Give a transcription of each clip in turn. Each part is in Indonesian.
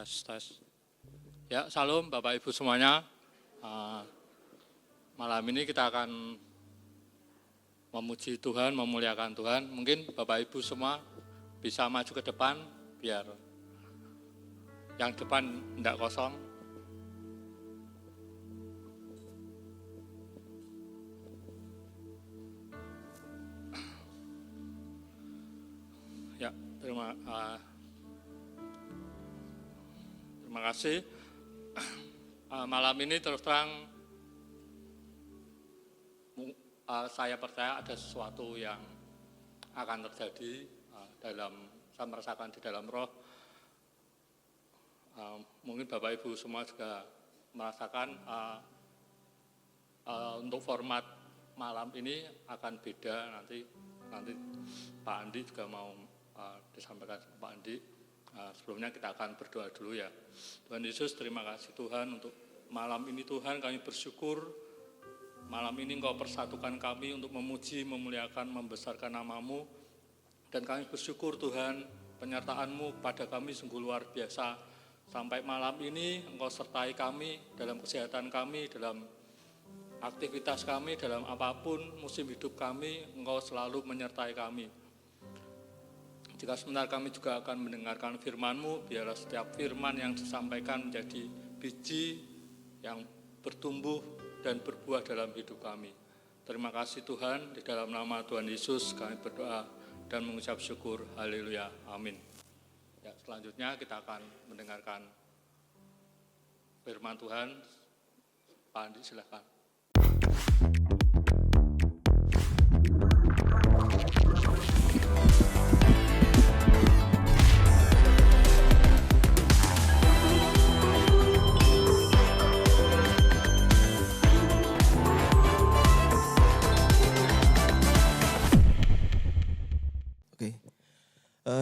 Tes. Ya, salam Bapak Ibu semuanya. Malam ini kita akan memuji Tuhan, memuliakan Tuhan. Mungkin Bapak Ibu semua bisa maju ke depan biar yang depan tidak kosong. Ya, terima kasih. Malam ini terus terang saya percaya ada sesuatu yang akan terjadi saya merasakan di dalam roh. Mungkin Bapak Ibu semua juga merasakan untuk format malam ini akan beda nanti Pak Andi juga mau disampaikan Pak Andi. Sebelumnya kita akan berdoa dulu ya. Tuhan Yesus, terima kasih Tuhan untuk malam ini Tuhan, kami bersyukur malam ini Engkau persatukan kami untuk memuji, memuliakan, membesarkan nama-Mu. Dan kami bersyukur Tuhan, penyertaan-Mu pada kami sungguh luar biasa. Sampai malam ini Engkau sertai kami dalam kesehatan kami, dalam aktivitas kami, dalam apapun musim hidup kami, Engkau selalu menyertai kami. Jika sebentar kami juga akan mendengarkan firman-Mu, biarlah setiap firman yang disampaikan menjadi biji yang bertumbuh dan berbuah dalam hidup kami. Terima kasih Tuhan, di dalam nama Tuhan Yesus kami berdoa dan mengucap syukur. Haleluya, amin. Ya, selanjutnya kita akan mendengarkan firman Tuhan. Pak Andi, silakan.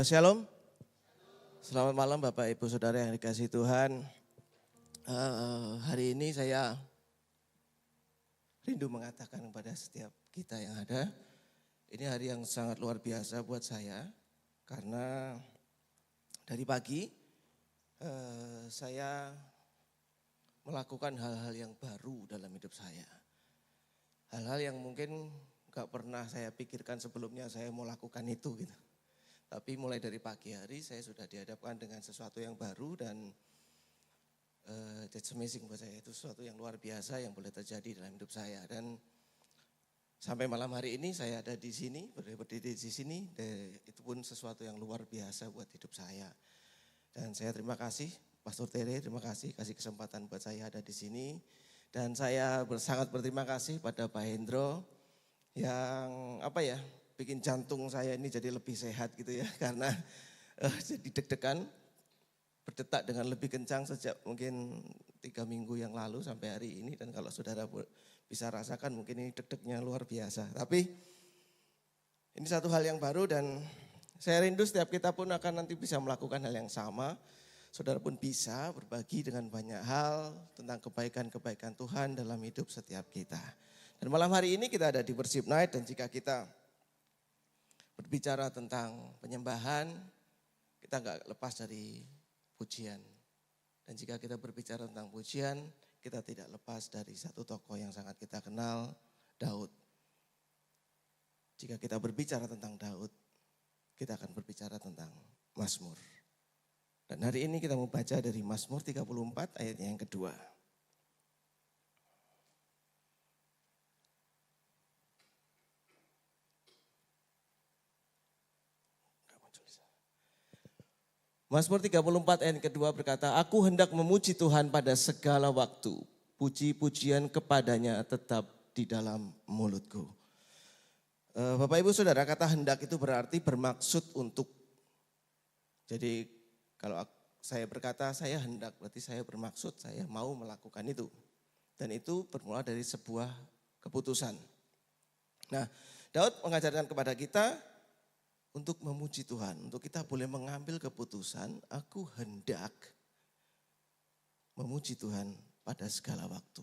Shalom, selamat malam Bapak Ibu Saudara yang dikasihi Tuhan. Hari ini saya rindu mengatakan kepada setiap kita yang ada, ini hari yang sangat luar biasa buat saya. Karena dari pagi saya melakukan hal-hal yang baru dalam hidup saya. Hal-hal yang mungkin gak pernah saya pikirkan sebelumnya saya mau lakukan itu gitu. Tapi mulai dari pagi hari saya sudah dihadapkan dengan sesuatu yang baru dan that's amazing buat saya. Itu sesuatu yang luar biasa yang boleh terjadi dalam hidup saya. Dan sampai malam hari ini saya ada di sini, berdiri di sini, itu pun sesuatu yang luar biasa buat hidup saya. Dan saya terima kasih Pastor Tere, terima kasih kesempatan buat saya ada di sini. Dan saya sangat berterima kasih pada Pak Hendro yang bikin jantung saya ini jadi lebih sehat gitu ya. Karena jadi deg-degan, berdetak dengan lebih kencang sejak mungkin 3 minggu yang lalu sampai hari ini. Dan kalau saudara bisa rasakan mungkin ini deg-degnya luar biasa. Tapi ini satu hal yang baru dan saya rindu setiap kita pun akan nanti bisa melakukan hal yang sama. Saudara pun bisa berbagi dengan banyak hal tentang kebaikan-kebaikan Tuhan dalam hidup setiap kita. Dan malam hari ini kita ada di Worship Night dan jika kita berbicara tentang penyembahan, kita gak lepas dari pujian. Dan jika kita berbicara tentang pujian, kita tidak lepas dari satu tokoh yang sangat kita kenal, Daud. Jika kita berbicara tentang Daud, kita akan berbicara tentang Mazmur. Dan hari ini kita mau baca dari Mazmur 34 ayatnya yang kedua. Mazmur 34 ayat kedua berkata, aku hendak memuji Tuhan pada segala waktu. Puji-pujian kepadanya tetap di dalam mulutku. Bapak Ibu Saudara, kata hendak itu berarti bermaksud untuk. Jadi kalau saya berkata saya hendak berarti saya bermaksud, saya mau melakukan itu. Dan itu bermula dari sebuah keputusan. Nah, Daud mengajarkan kepada kita untuk memuji Tuhan, untuk kita boleh mengambil keputusan, aku hendak memuji Tuhan pada segala waktu.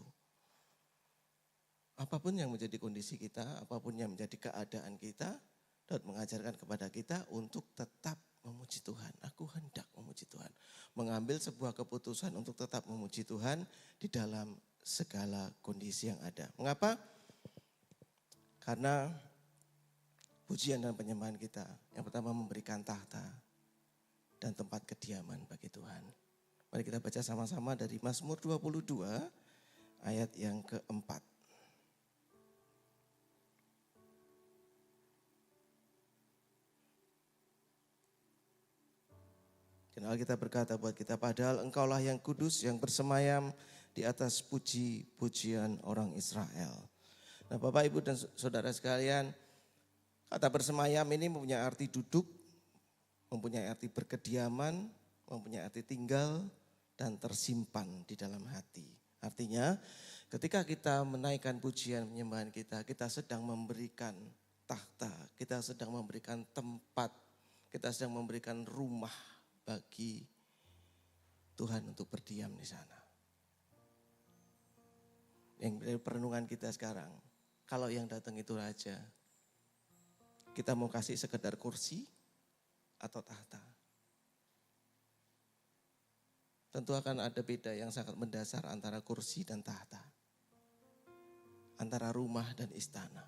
Apapun yang menjadi kondisi kita, apapun yang menjadi keadaan kita, Daud mengajarkan kepada kita untuk tetap memuji Tuhan, aku hendak memuji Tuhan. Mengambil sebuah keputusan untuk tetap memuji Tuhan di dalam segala kondisi yang ada. Mengapa? Karena pujian dan penyembahan kita yang pertama memberikan tahta dan tempat kediaman bagi Tuhan. Mari kita baca sama-sama dari Mazmur 22 ayat yang keempat. Dan Alkitab berkata buat kita, padahal engkaulah yang kudus yang bersemayam di atas puji-pujian orang Israel. Nah Bapak Ibu dan Saudara sekalian, kata bersemayam ini mempunyai arti duduk, mempunyai arti berkediaman, mempunyai arti tinggal dan tersimpan di dalam hati. Artinya ketika kita menaikkan pujian penyembahan kita, kita sedang memberikan tahta, kita sedang memberikan tempat, kita sedang memberikan rumah bagi Tuhan untuk berdiam di sana. Yang dari perenungan kita sekarang, kalau yang datang itu raja, kita mau kasih sekedar kursi atau tahta? Tentu akan ada beda yang sangat mendasar antara kursi dan tahta. Antara rumah dan istana.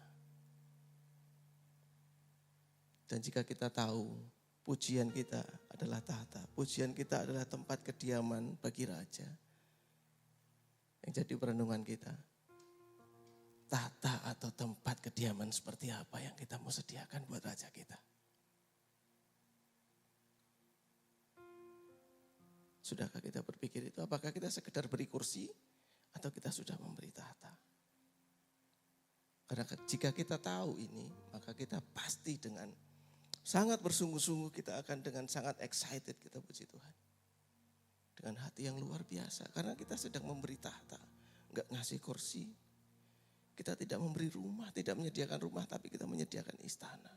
Dan jika kita tahu pujian kita adalah tahta, pujian kita adalah tempat kediaman bagi raja. Yang jadi perenungan kita, tahta atau tempat kediaman seperti apa yang kita mau sediakan buat raja kita? Sudahkah kita berpikir itu? Apakah kita sekedar beri kursi atau kita sudah memberi tahta? Karena jika kita tahu ini, maka kita pasti dengan sangat bersungguh-sungguh, kita akan dengan sangat excited kita puji Tuhan. Dengan hati yang luar biasa. Karena kita sedang memberi tahta. Enggak ngasih kursi. Kita tidak memberi rumah, tidak menyediakan rumah, tapi kita menyediakan istana.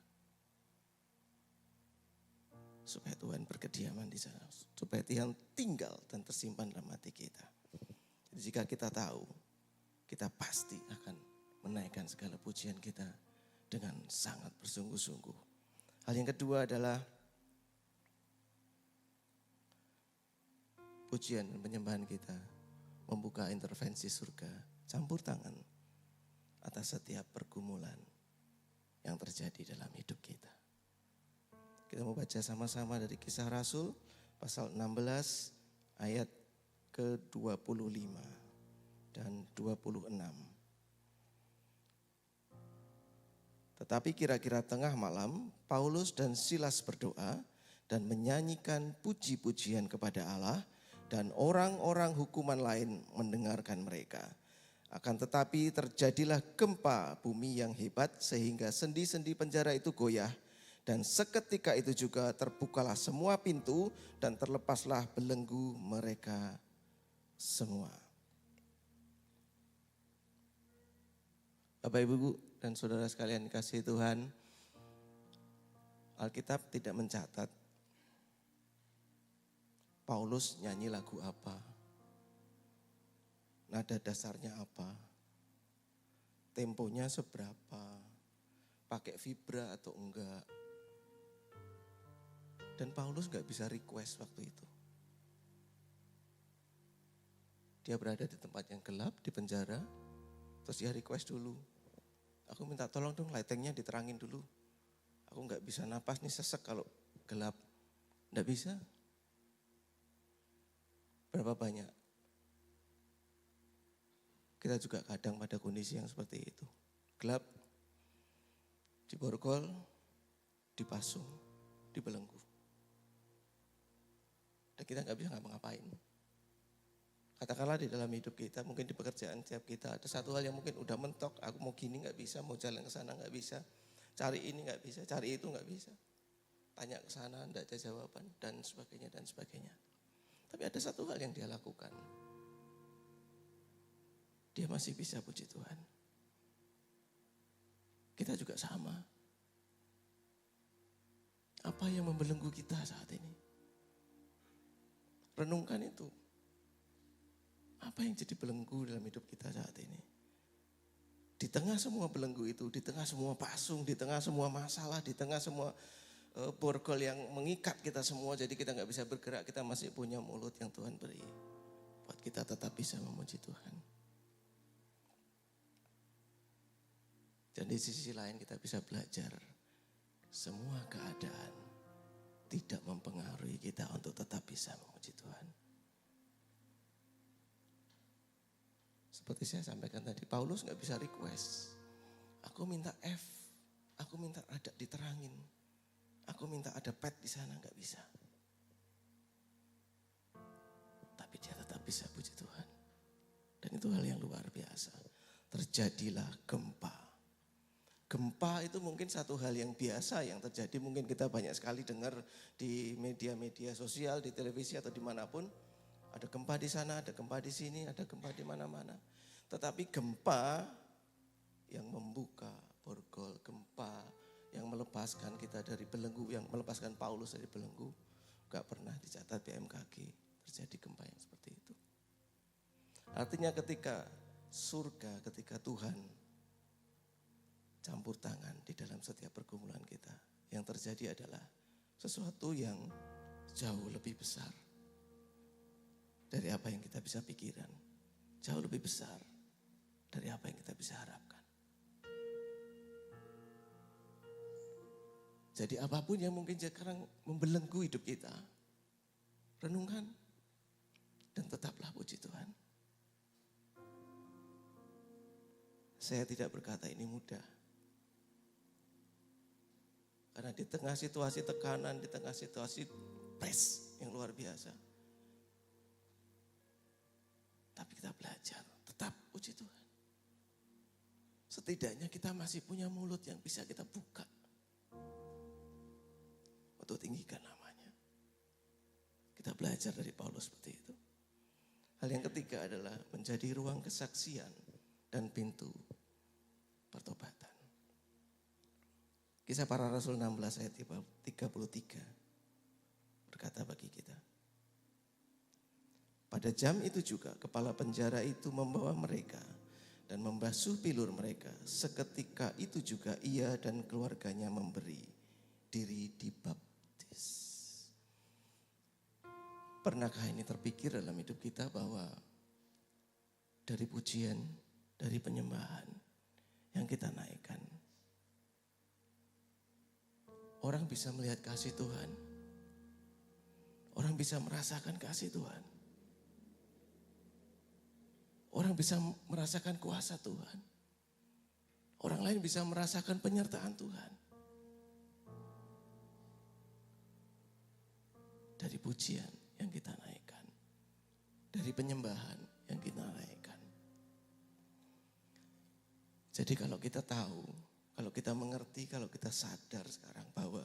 Supaya Tuhan berkediaman di sana. Supaya Tuhan tinggal dan tersimpan dalam hati kita. Jadi jika kita tahu, kita pasti akan menaikkan segala pujian kita dengan sangat bersungguh-sungguh. Hal yang kedua adalah pujian dan penyembahan kita membuka intervensi surga, campur tangan atas setiap pergumulan yang terjadi dalam hidup kita. Kita mau baca sama-sama dari Kisah Rasul pasal 16 ayat ke-25 dan 26. Tetapi kira-kira tengah malam, Paulus dan Silas berdoa dan menyanyikan puji-pujian kepada Allah, dan orang-orang hukuman lain mendengarkan mereka. Akan tetapi terjadilah gempa bumi yang hebat sehingga sendi-sendi penjara itu goyah, dan seketika itu juga terbukalah semua pintu dan terlepaslah belenggu mereka semua. Bapak Ibu dan saudara sekalian kasih Tuhan, Alkitab tidak mencatat Paulus nyanyi lagu apa, nada dasarnya apa, temponya seberapa, pakai vibra atau enggak. Dan Paulus enggak bisa request waktu itu. Dia berada di tempat yang gelap, di penjara, terus dia request dulu. Aku minta tolong dong lightingnya diterangin dulu. Aku enggak bisa napas nih, sesek kalau gelap. Enggak bisa. Berapa banyak kita juga kadang pada kondisi yang seperti itu. Gelap, diborgol, dipasung, dibelenggu. Dan kita enggak bisa ngapa-ngapain. Katakanlah di dalam hidup kita, mungkin di pekerjaan setiap kita, ada satu hal yang mungkin udah mentok, aku mau gini gak bisa, mau jalan ke sana gak bisa, cari ini gak bisa, cari itu gak bisa. Tanya ke sana, gak ada jawaban, dan sebagainya, dan sebagainya. Tapi ada satu hal yang dia lakukan. Dia masih bisa puji Tuhan. Kita juga sama. Apa yang membelenggu kita saat ini? Renungkan itu. Apa yang jadi belenggu dalam hidup kita saat ini? Di tengah semua belenggu itu, di tengah semua pasung, di tengah semua masalah, di tengah semua borgol yang mengikat kita semua, jadi kita nggak bisa bergerak, kita masih punya mulut yang Tuhan beri. Buat kita tetap bisa memuji Tuhan. Dan di sisi lain kita bisa belajar semua keadaan tidak mempengaruhi kita untuk tetap bisa memuji Tuhan. Seperti saya sampaikan tadi, Paulus nggak bisa request. Aku minta F, aku minta ada diterangin, aku minta ada pet di sana, nggak bisa. Tapi dia tetap bisa puji Tuhan. Dan itu hal yang luar biasa. Terjadilah gempa. Gempa itu mungkin satu hal yang biasa yang terjadi, mungkin kita banyak sekali dengar di media-media sosial, di televisi atau dimanapun. Ada gempa di sana, ada gempa di sini, ada gempa di mana-mana. Tetapi gempa yang membuka borgol, gempa yang melepaskan kita dari belenggu, yang melepaskan Paulus dari belenggu, gak pernah dicatat BMKG terjadi gempa yang seperti itu. Artinya ketika surga, ketika Tuhan campur tangan di dalam setiap pergumulan kita, yang terjadi adalah sesuatu yang jauh lebih besar dari apa yang kita bisa pikirkan, jauh lebih besar dari apa yang kita bisa harapkan. Jadi apapun yang mungkin sekarang membelenggu hidup kita, renungkan dan tetaplah puji Tuhan. Saya tidak berkata ini mudah. Karena di tengah situasi tekanan, di tengah situasi press yang luar biasa. Tapi kita belajar, tetap puji Tuhan. Setidaknya kita masih punya mulut yang bisa kita buka untuk tinggikan namanya. Kita belajar dari Paulus seperti itu. Hal yang ketiga adalah menjadi ruang kesaksian dan pintu pertobatan. Kisah Para Rasul 16 ayat 33 berkata bagi kita. Pada jam itu juga kepala penjara itu membawa mereka dan membasuh pilur mereka. Seketika itu juga ia dan keluarganya memberi diri dibaptis. Pernahkah ini terpikir dalam hidup kita bahwa dari pujian, dari penyembahan yang kita naikkan, orang bisa melihat kasih Tuhan. Orang bisa merasakan kasih Tuhan. Orang bisa merasakan kuasa Tuhan. Orang lain bisa merasakan penyertaan Tuhan. Dari pujian yang kita naikkan. Dari penyembahan yang kita naikkan. Jadi kalau kita tahu, kalau kita mengerti, kalau kita sadar sekarang bahwa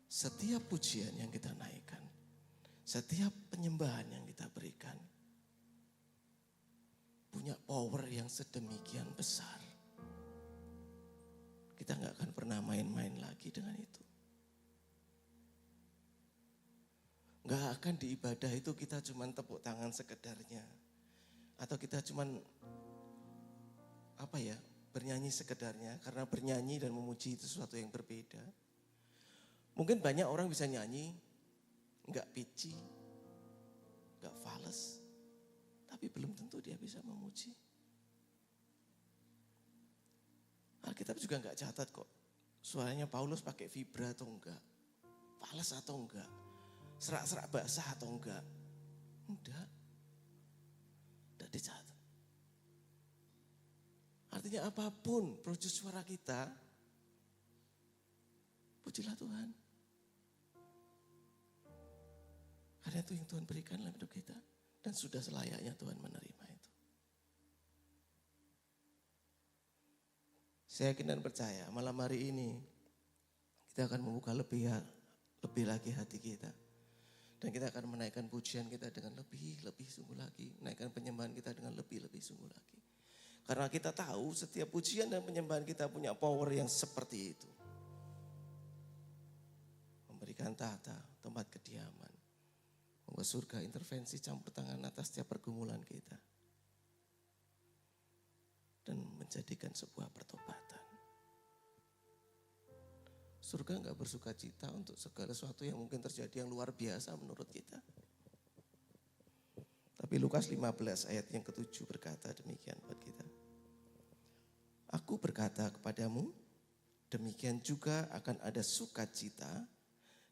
setiap pujian yang kita naikkan, setiap penyembahan yang kita berikan, punya power yang sedemikian besar. Kita gak akan pernah main-main lagi dengan itu. Gak akan di ibadah itu kita cuman tepuk tangan sekedarnya. Atau kita cuman bernyanyi sekedarnya. Karena bernyanyi dan memuji itu sesuatu yang berbeda. Mungkin banyak orang bisa nyanyi, gak pitchy, gak fales. Tapi belum tentu dia bisa memuji. Alkitab juga enggak catat kok. Suaranya Paulus pakai vibra atau enggak. Fales atau enggak. Serak-serak basah atau enggak. Enggak. Enggak dicatat. Artinya apapun produk suara kita, pujilah Tuhan. Karena itu yang Tuhan berikan dalam hidup kita. Dan sudah selayaknya Tuhan menerima itu. Saya yakin dan percaya malam hari ini kita akan membuka lebih lagi hati kita. Dan kita akan menaikkan pujian kita dengan lebih sungguh lagi. Menaikkan penyembahan kita dengan lebih sungguh lagi. Karena kita tahu setiap pujian dan penyembahan kita punya power yang seperti itu. Memberikan tahta, tempat kediaman. Membuat surga intervensi campur tangan atas setiap pergumulan kita. Dan menjadikan sebuah pertobatan. Surga enggak bersuka cita untuk segala sesuatu yang mungkin terjadi yang luar biasa menurut kita. Tapi Lukas 15 ayat yang ke-7 berkata demikian buat kita. Aku berkata kepadamu, demikian juga akan ada sukacita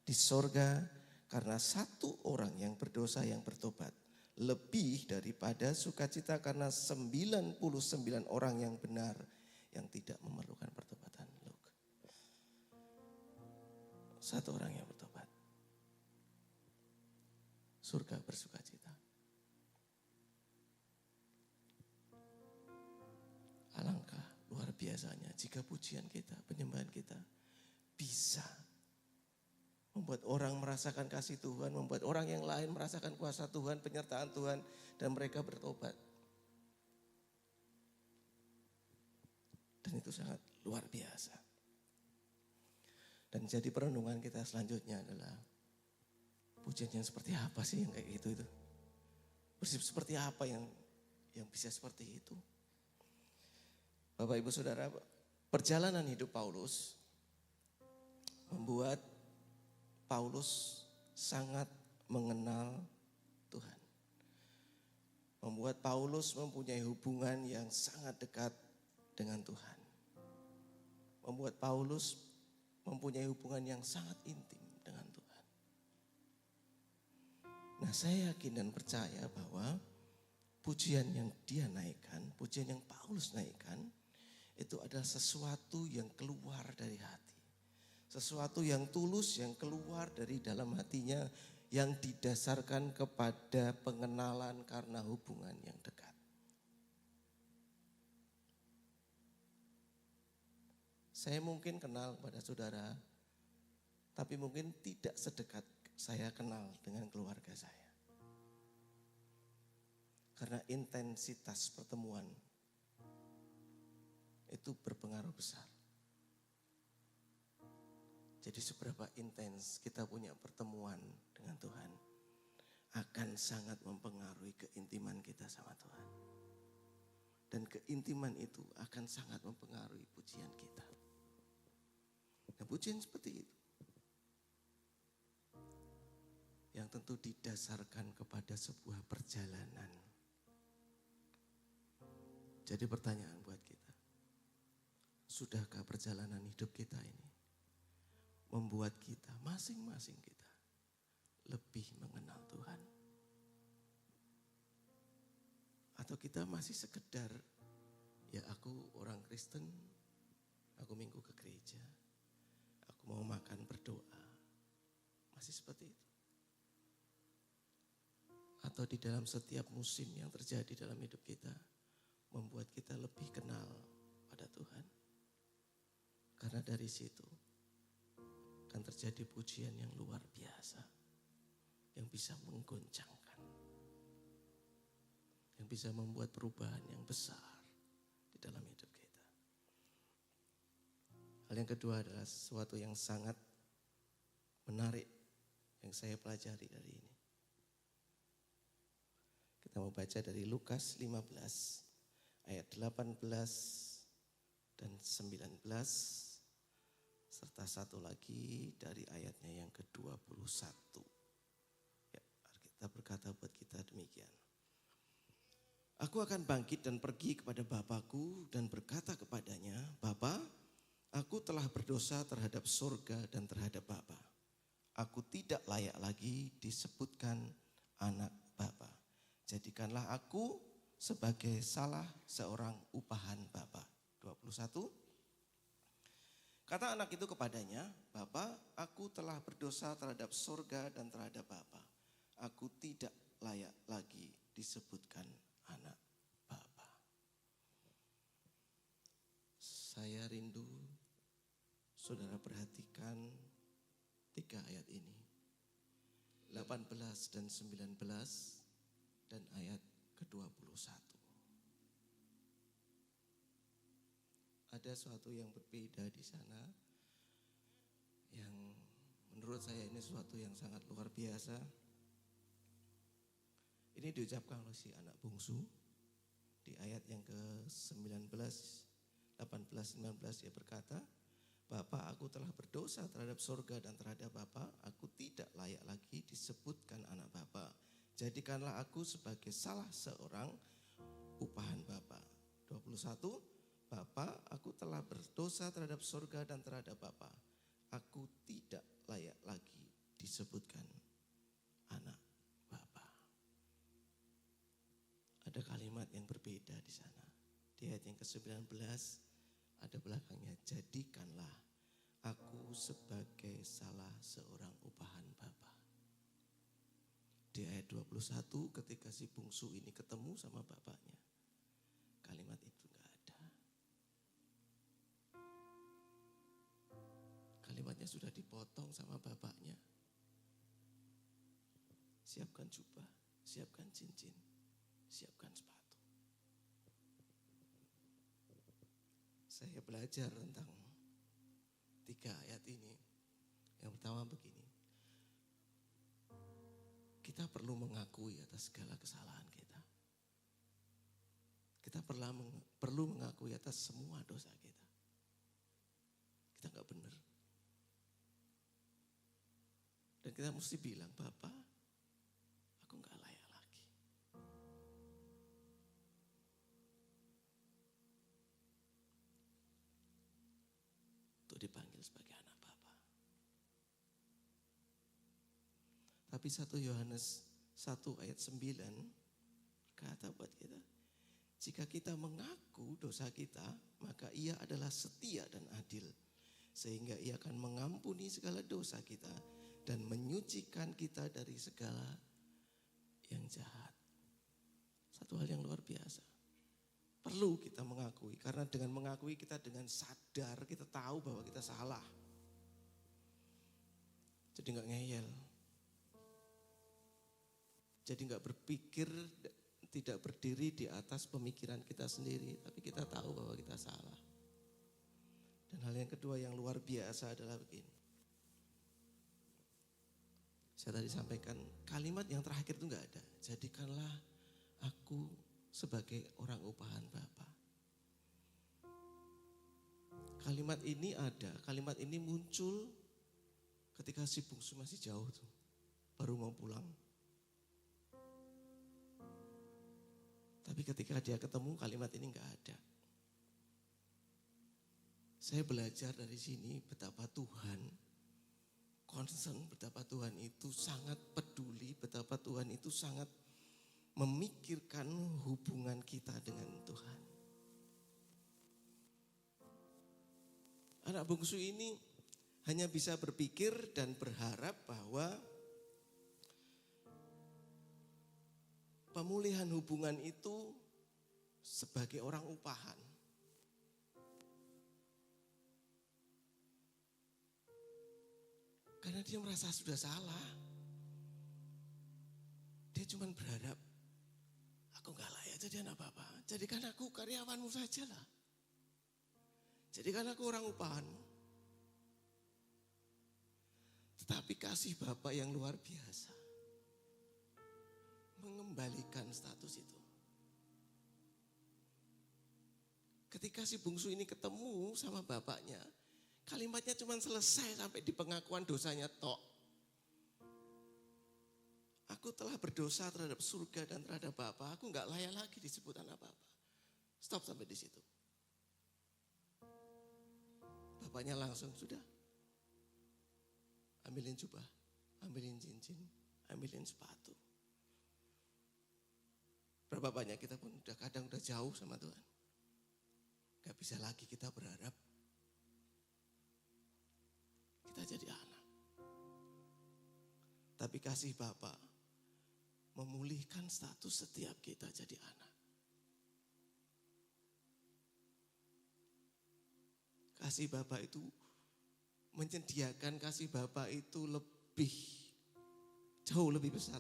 di sorga karena satu orang yang berdosa yang bertobat. Lebih daripada sukacita karena 99 orang yang benar yang tidak memerlukan pertobatan. Look. Satu orang yang bertobat. Surga bersukacita. Alangkah luar biasanya jika pujian kita, penyembahan kita bisa membuat orang merasakan kasih Tuhan, membuat orang yang lain merasakan kuasa Tuhan, penyertaan Tuhan, dan mereka bertobat. Dan itu sangat luar biasa. Dan jadi perenungan kita selanjutnya adalah pujian yang seperti apa sih yang kayak gitu itu? Seperti apa yang bisa seperti itu? Bapak Ibu Saudara, perjalanan hidup Paulus membuat Paulus sangat mengenal Tuhan. Membuat Paulus mempunyai hubungan yang sangat dekat dengan Tuhan. Membuat Paulus mempunyai hubungan yang sangat intim dengan Tuhan. Nah, saya yakin dan percaya bahwa pujian yang dia naikkan, pujian yang Paulus naikkan, itu adalah sesuatu yang keluar dari hati. Sesuatu yang tulus yang keluar dari dalam hatinya yang didasarkan kepada pengenalan karena hubungan yang dekat. Saya mungkin kenal kepada saudara, tapi mungkin tidak sedekat saya kenal dengan keluarga saya. Karena intensitas pertemuan itu berpengaruh besar. Jadi seberapa intens kita punya pertemuan dengan Tuhan akan sangat mempengaruhi keintiman kita sama Tuhan. Dan keintiman itu akan sangat mempengaruhi pujian kita. Nah, pujian seperti itu yang tentu didasarkan kepada sebuah perjalanan. Jadi pertanyaan buat kita, sudahkah perjalanan hidup kita ini membuat kita, masing-masing kita, lebih mengenal Tuhan? Atau kita masih sekedar, ya aku orang Kristen, aku minggu ke gereja, aku mau makan berdoa, masih seperti itu? Atau di dalam setiap musim yang terjadi dalam hidup kita, membuat kita lebih kenal pada Tuhan. Karena dari situ akan terjadi pujian yang luar biasa, yang bisa menggoncangkan, yang bisa membuat perubahan yang besar di dalam hidup kita. Hal yang kedua adalah sesuatu yang sangat menarik yang saya pelajari dari ini. Kita mau baca dari Lukas 15 ayat 18 dan 19 serta satu lagi dari ayatnya yang ke-21. Ya, kita berkata buat kita demikian. Aku akan bangkit dan pergi kepada Bapakku dan berkata kepadanya, Bapa, aku telah berdosa terhadap surga dan terhadap Bapa. Aku tidak layak lagi disebutkan anak Bapa. Jadikanlah aku sebagai salah seorang upahan Bapa. 21. Kata anak itu kepadanya, Bapa, aku telah berdosa terhadap surga dan terhadap Bapa. Aku tidak layak lagi disebutkan anak Bapa. Saya rindu saudara perhatikan 3 ayat ini. 18 dan 19 dan ayat ke-21. Ada sesuatu yang berbeda di sana yang menurut saya ini sesuatu yang sangat luar biasa. Ini diucapkan oleh si anak bungsu di ayat yang ke-19, 18, 19 dia berkata, Bapa, aku telah berdosa terhadap surga dan terhadap Bapa, aku tidak layak lagi disebutkan anak Bapa. Jadikanlah aku sebagai salah seorang upahan Bapa. 21, Bapa, aku telah berdosa terhadap surga dan terhadap Bapa. Aku tidak layak lagi disebutkan anak Bapa. Ada kalimat yang berbeda di sana. Di ayat yang ke-19 ada belakangnya, jadikanlah aku sebagai salah seorang upahan Bapa. Di ayat 21 ketika si bungsu ini ketemu sama bapaknya, kalimat itu gak ada. Kalimatnya sudah dipotong sama bapaknya. Siapkan jubah, siapkan cincin, siapkan sepatu. Saya belajar tentang 3 ayat ini. Yang pertama begini, kita perlu mengakui atas segala kesalahan kita. Kita perlu mengakui atas semua dosa kita. Kita gak benar. Dan kita mesti bilang, Bapak, aku gak layak lagi. Untuk dipanggil sebagai anak Bapa. Tapi 1 Yohanes 1 ayat 9 berkata buat kita, jika kita mengaku dosa kita, maka Ia adalah setia dan adil, sehingga Ia akan mengampuni segala dosa kita dan menyucikan kita dari segala yang jahat. Satu hal yang luar biasa. Perlu kita mengakui, karena dengan mengakui kita dengan sadar, kita tahu bahwa kita salah. Jadi gak ngeyel. Jadi gak berpikir, tidak berdiri di atas pemikiran kita sendiri, tapi kita tahu bahwa kita salah. Dan hal yang kedua yang luar biasa adalah begini. Saya tadi sampaikan kalimat yang terakhir itu gak ada. Jadikanlah aku sebagai orang upahan Bapa. Kalimat ini ada, kalimat ini muncul ketika si bungsu masih jauh tuh, baru mau pulang. Tapi ketika dia ketemu kalimat ini gak ada. Saya belajar dari sini betapa Tuhan concern, betapa Tuhan itu sangat peduli, betapa Tuhan itu sangat memikirkan hubungan kita dengan Tuhan. Anak bungsu ini hanya bisa berpikir dan berharap bahwa pemulihan hubungan itu sebagai orang upahan. Karena dia merasa sudah salah. Dia cuma berharap, aku gak layak jadi anak Bapa. Jadikan aku karyawanmu sajalah. Jadikan aku orang upahanmu. Tetapi kasih Bapa yang luar biasa mengembalikan status itu. Ketika si bungsu ini ketemu sama bapaknya, kalimatnya cuma selesai sampai di pengakuan dosanya tok. Aku telah berdosa terhadap surga dan terhadap Bapa, aku gak layak lagi disebut anak Bapa. Stop sampai di situ. Bapaknya langsung sudah. Ambilin jubah, ambilin cincin, ambilin sepatu. Berapa banyak kita pun kadang udah jauh sama Tuhan. Gak bisa lagi kita berharap kita jadi anak. Tapi kasih Bapa memulihkan status setiap kita jadi anak. Kasih Bapa itu menyediakan, kasih Bapa itu jauh lebih besar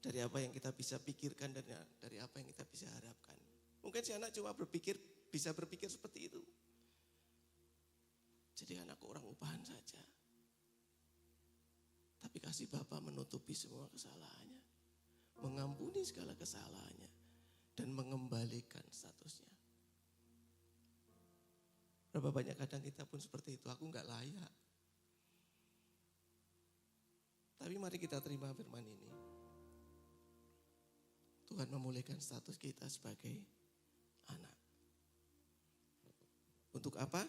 dari apa yang kita bisa pikirkan dan dari apa yang kita bisa harapkan. Mungkin si anak cuma bisa berpikir seperti itu. Jadi anakku orang upahan saja. Tapi kasih Bapa menutupi semua kesalahannya, mengampuni segala kesalahannya, dan mengembalikan statusnya. Berapa banyak kadang kita pun seperti itu, aku nggak layak. Tapi mari kita terima firman ini. Tuhan memulihkan status kita sebagai anak. Untuk apa?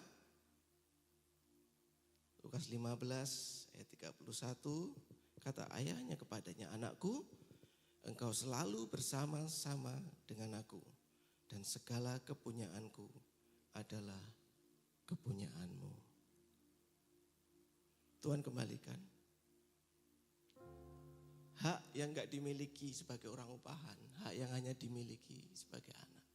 Lukas 15 ayat 31, kata ayahnya kepadanya, "Anakku, engkau selalu bersama-sama dengan aku, dan segala kepunyaanku adalah kepunyaanmu." Tuhan kembalikan hak yang gak dimiliki sebagai orang upahan, hak yang hanya dimiliki sebagai anak.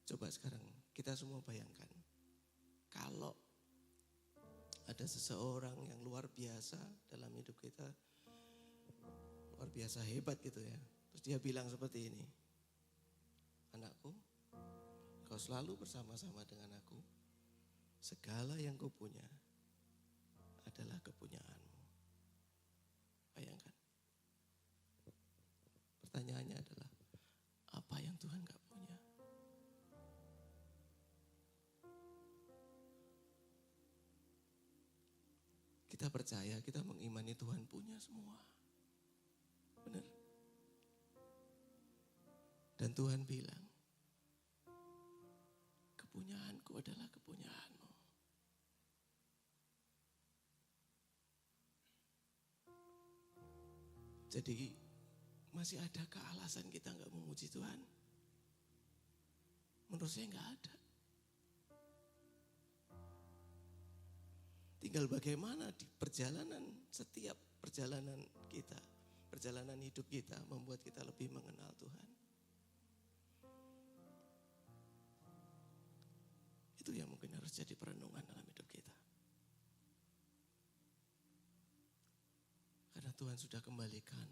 Coba sekarang kita semua bayangkan, kalau ada seseorang yang luar biasa dalam hidup kita, luar biasa hebat gitu ya. Terus dia bilang seperti ini, "Anakku, kau selalu bersama-sama dengan aku. Segala yang kau punya adalah kepunyaanmu." Bayangkan. Pertanyaannya adalah, apa yang Tuhan gak punya? Kita percaya, kita mengimani Tuhan punya semua. Benar? Dan Tuhan bilang, kepunyaanku adalah kepunyaanmu. Jadi masih adakah alasan kita gak memuji Tuhan? Menurut saya gak ada. Tinggal bagaimana di perjalanan, setiap perjalanan kita, perjalanan hidup kita membuat kita lebih mengenal Tuhan. Itu yang mungkin harus jadi perenungan dalam hidup kita. Karena Tuhan sudah kembalikan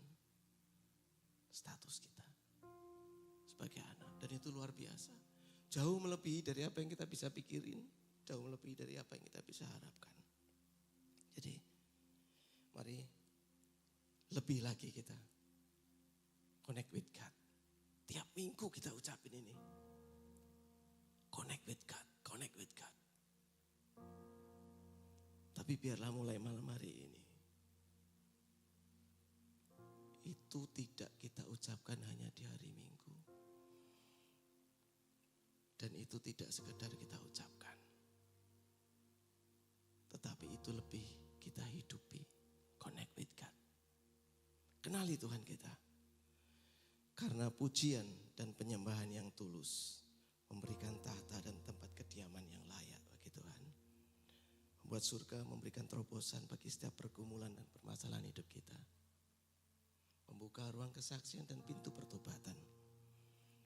status kita sebagai anak. Dan itu luar biasa. Jauh melebihi dari apa yang kita bisa pikirin. Jauh melebihi dari apa yang kita bisa harapkan. Jadi mari lebih lagi kita connect with God. Tiap minggu kita ucapin ini. Connect with God, connect with God. Tapi biarlah mulai malam hari ini, itu tidak kita ucapkan hanya di hari Minggu. Dan itu tidak sekedar kita ucapkan. Tetapi itu lebih kita hidupi, connect with God. Kenali Tuhan kita. Karena pujian dan penyembahan yang tulus memberikan tahta dan tempat kediaman yang layak bagi Tuhan. Membuat surga, memberikan terobosan bagi setiap pergumulan dan permasalahan hidup kita. Membuka ruang kesaksian dan pintu pertobatan.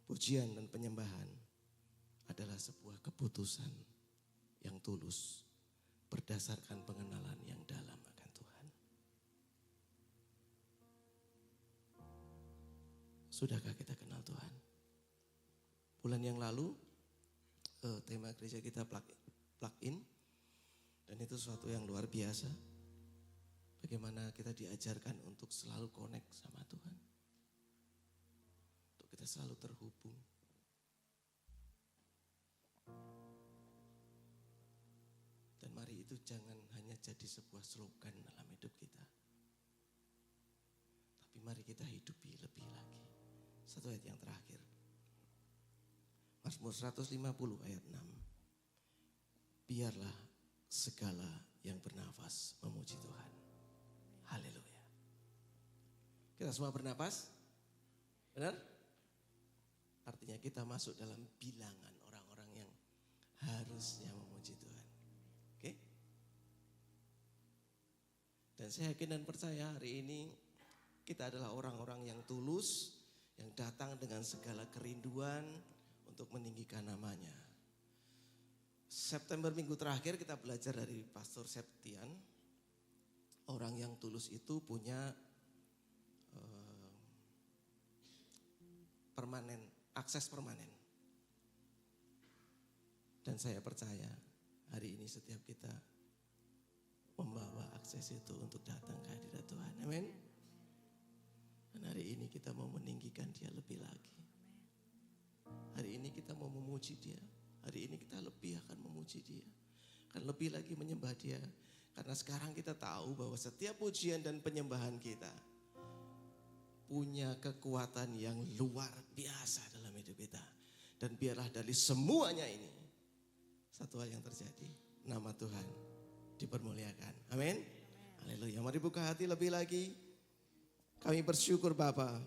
Pujian dan penyembahan adalah sebuah keputusan yang tulus berdasarkan pengenalan yang dalam akan Tuhan. Sudahkah kita kenal Tuhan? Bulan yang lalu tema gereja kita plug in, dan itu sesuatu yang luar biasa. Bagaimana kita diajarkan untuk selalu connect sama Tuhan. Untuk kita selalu terhubung. Dan mari itu jangan hanya jadi sebuah slogan dalam hidup kita. Tapi mari kita hidupi lebih lagi. Satu ayat yang terakhir. Mazmur 150 ayat 6. Biarlah segala yang bernafas memuji Tuhan. Haleluya. Kita semua bernafas? Benar? Artinya kita masuk dalam bilangan orang-orang yang harusnya memuji Tuhan. Oke? Dan saya yakin dan percaya hari ini kita adalah orang-orang yang tulus, yang datang dengan segala kerinduan untuk meninggikan namanya. September minggu terakhir kita belajar dari Pastor Septian. Orang yang tulus itu punya permanen, akses permanen. Dan saya percaya hari ini setiap kita membawa akses itu untuk datang ke hadirat Tuhan. Amin. Dan hari ini kita mau meninggikan Dia lebih lagi. memuji Dia. Hari ini kita lebih akan memuji Dia. Akan lebih lagi menyembah Dia. Karena sekarang kita tahu bahwa setiap pujian dan penyembahan kita punya kekuatan yang luar biasa dalam hidup kita. Dan biarlah dari semuanya ini satu hal yang terjadi, nama Tuhan dipermuliakan. Amin. Haleluya. Mari buka hati lebih lagi. Kami bersyukur Bapa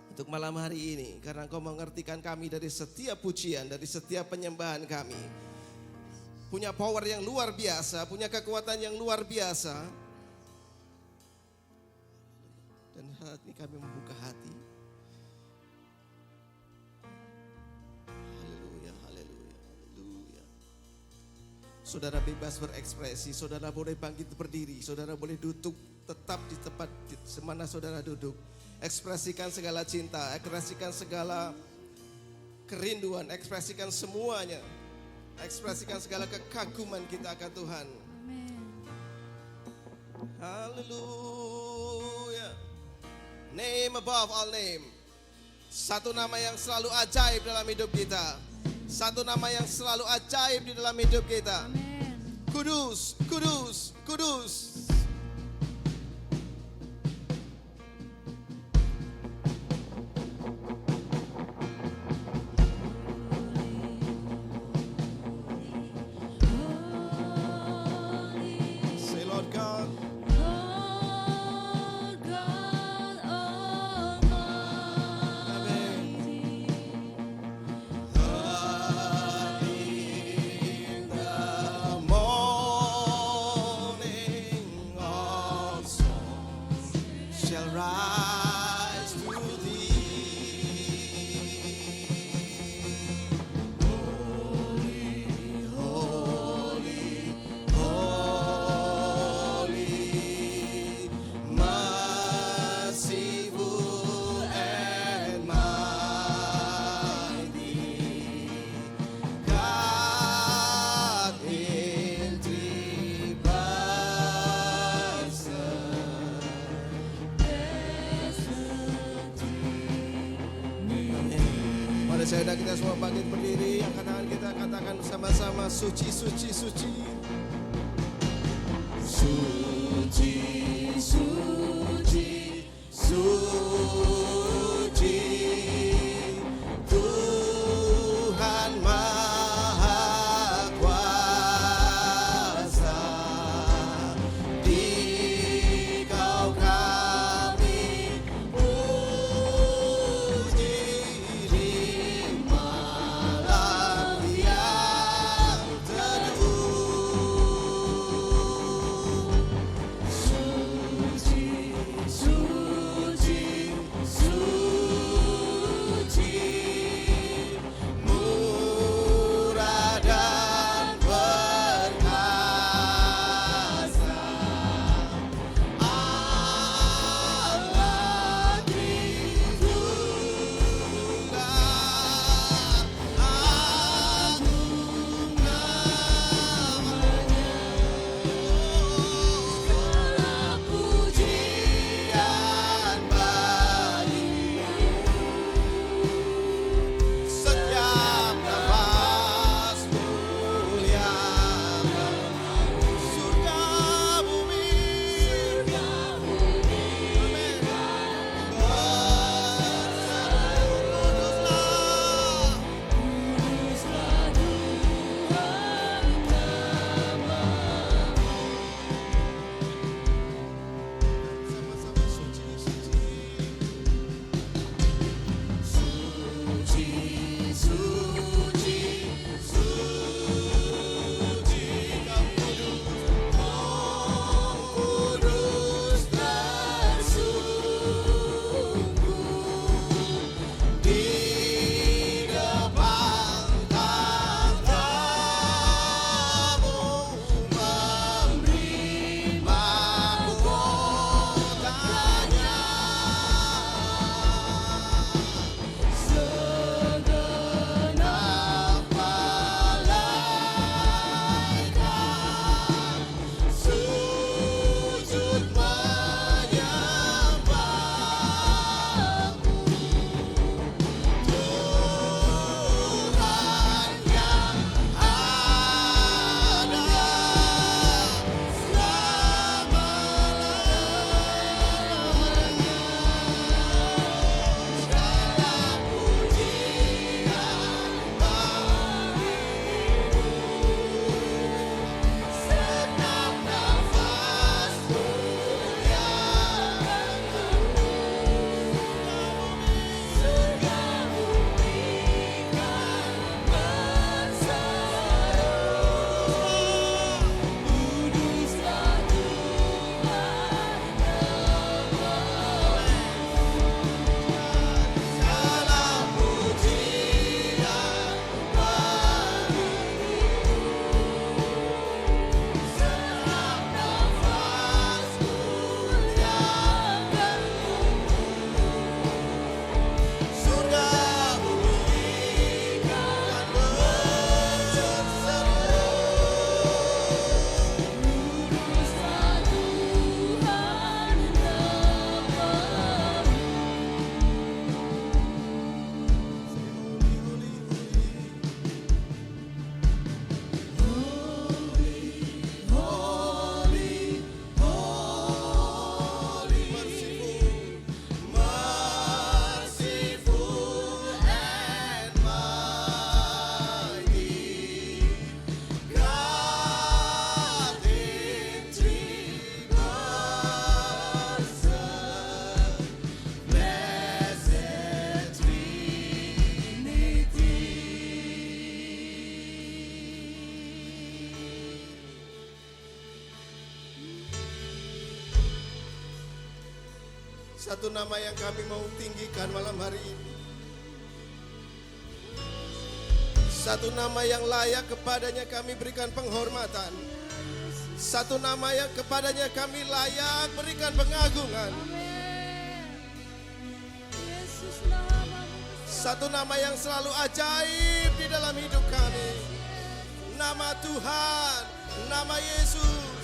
untuk malam hari ini karena Engkau mengertikan kami dari setiap pujian, dari setiap penyembahan kami. Punya power yang luar biasa, punya kekuatan yang luar biasa. Dan saat ini kami membuka hati. Haleluya, haleluya, haleluya. Saudara bebas berekspresi, saudara boleh bangkit berdiri, saudara boleh duduk tetap di tempat di mana saudara duduk. Ekspresikan segala cinta, ekspresikan segala kerinduan, ekspresikan semuanya. Ekspresikan segala kekaguman kita akan Tuhan. Amin. Haleluya. Name above all name. Satu nama yang selalu ajaib dalam hidup kita. Satu nama yang selalu ajaib di dalam hidup kita. Amin. Kudus, kudus, kudus. Say Lord God. Lord God Almighty, In the morning all songs shall rise to thee. Holy, holy, holy, merciful and mighty, God in three persons. Mari saya dan kita semua bangkit berdiri, angkat tangan kita, katakan bersama-sama, suci, suci, suci. Suci, suci, suci, Tuhan Maha Kuasa. Dikau kami puji di malam yang teduh. Suci, Satu nama yang kami mau tinggikan malam hari ini. Satu nama yang layak kepadanya kami berikan penghormatan. Satu nama yang kepadanya kami layak berikan pengagungan. Yesus namamu. Satu nama yang selalu ajaib di dalam hidup kami. Nama Tuhan, nama Yesus.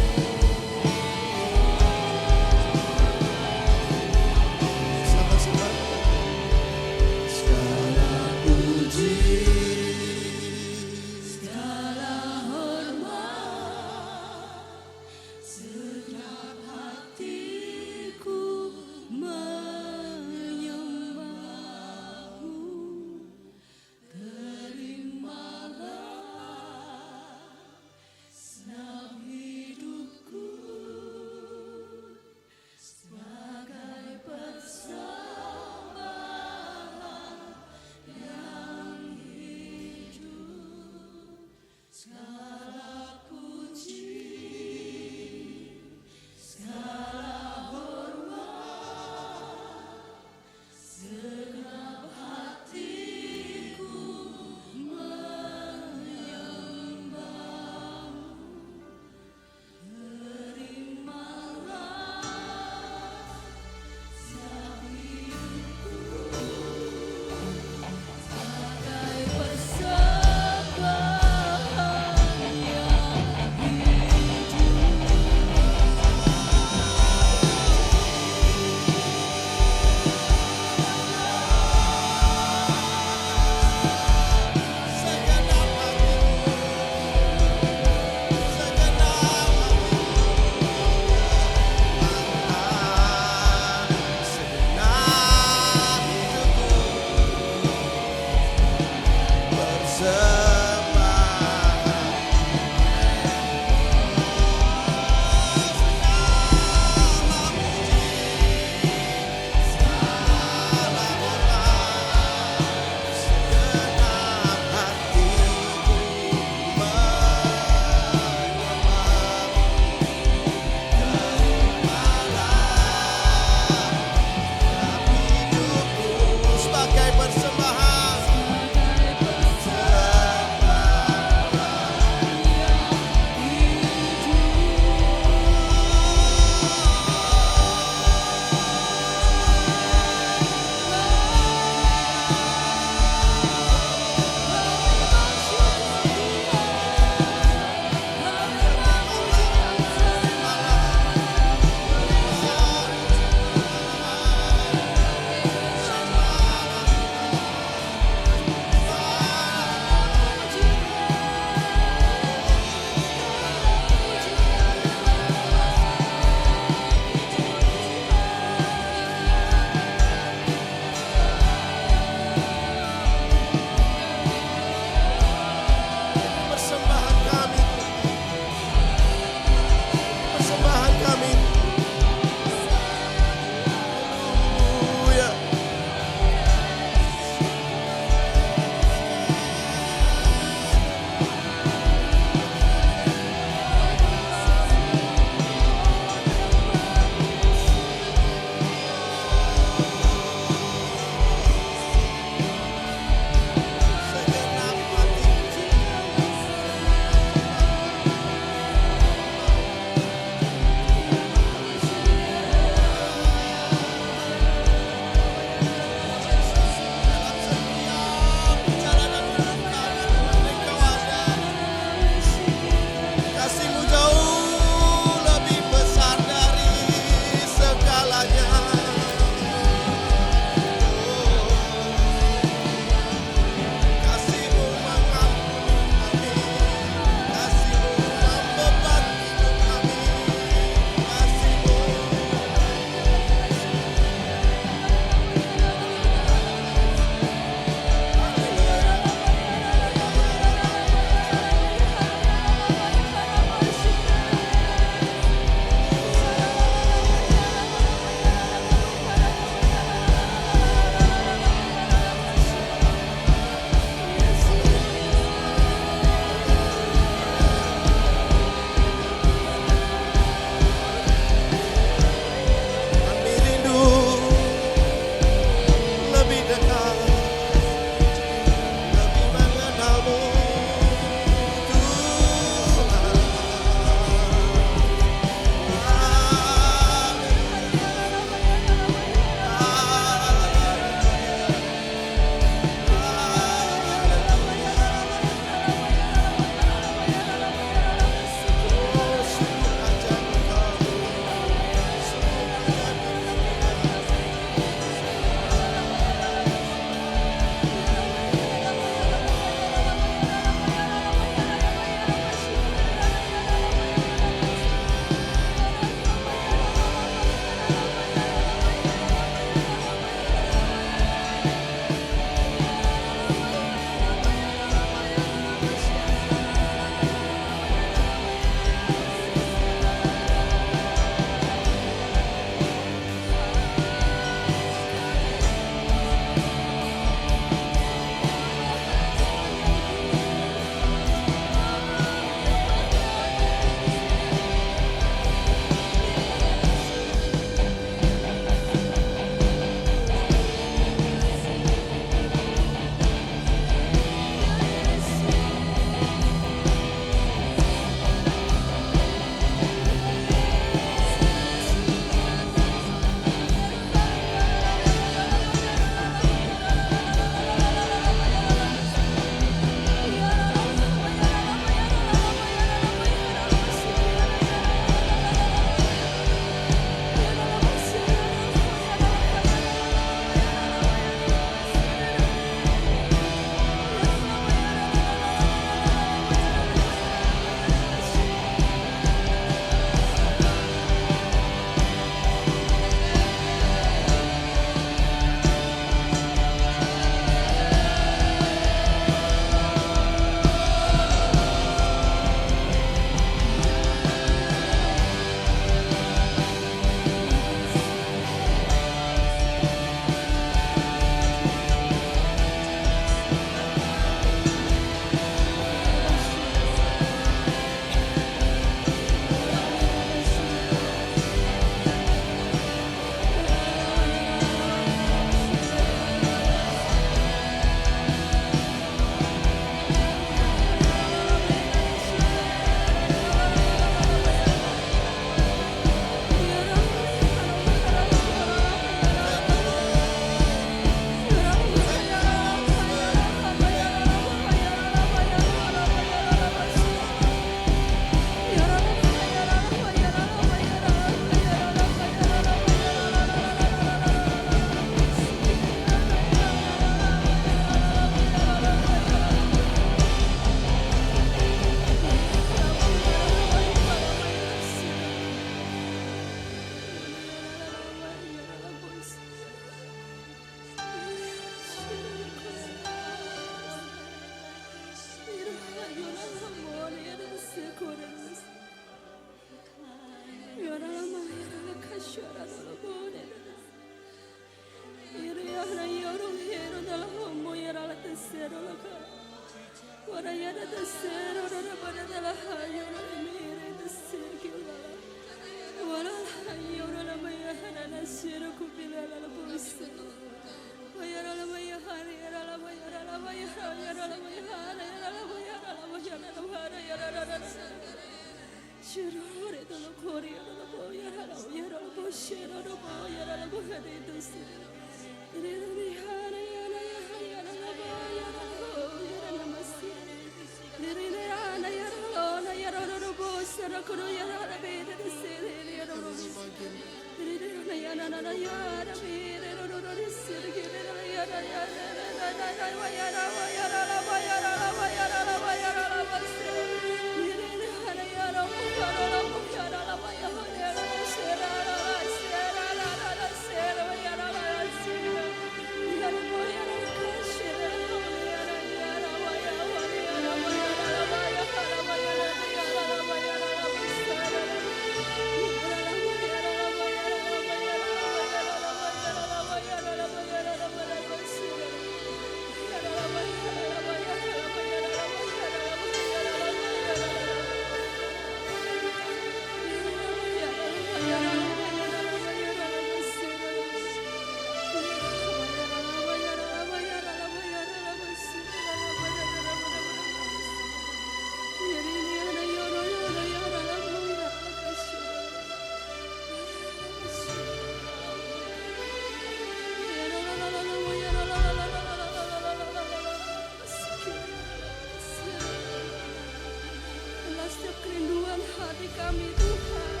Setiap kerinduan hati kami Tuhan,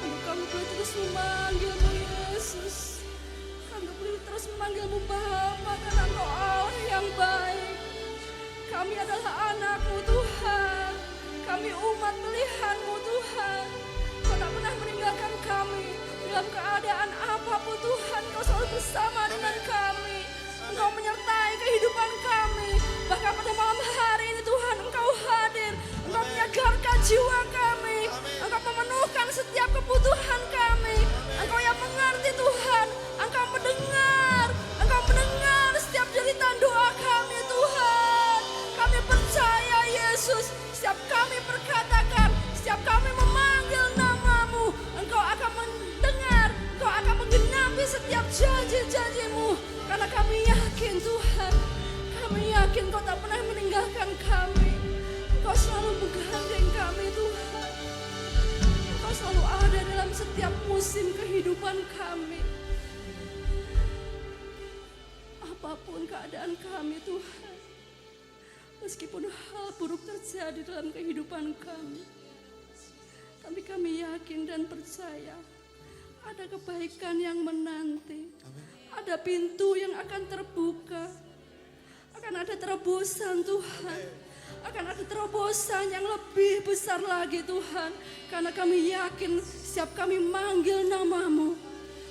untuk kami boleh terus memanggil-Mu Yesus. Kami boleh terus memanggil-Mu Bapa, karena Engkau Allah yang baik. Kami adalah anak-Mu Tuhan, kami umat pilihan-Mu Tuhan. Kau tak pernah meninggalkan kami dalam keadaan apapun Tuhan. Kau selalu bersama dengan kami. Engkau menyertai kehidupan kami. Bahkan pada malam hari ini Tuhan, Engkau hadir. Engkau menyegarkan jiwa kami. Engkau memenuhkan setiap kebutuhan kami. Engkau yang mengerti Tuhan. Engkau mendengar. Engkau mendengar setiap jeritan doa kami Tuhan. Kami percaya Yesus. Setiap kami perkatakan, setiap kami memanggil nama-Mu, Engkau akan mendengar. Engkau akan menggenapi setiap janji-janji-Mu. Karena kami yakin Tuhan, kami yakin Kau tak pernah meninggalkan kami. Kau selalu menggandeng kami Tuhan. Kau selalu ada dalam setiap musim kehidupan kami. Apapun keadaan kami Tuhan, meskipun hal buruk terjadi dalam kehidupan kami, tapi kami yakin dan percaya ada kebaikan yang menanti. Ada pintu yang akan terbuka. Akan ada terobosan Tuhan. Akan ada terobosan yang lebih besar lagi Tuhan. Karena kami yakin setiap kami manggil nama-Mu,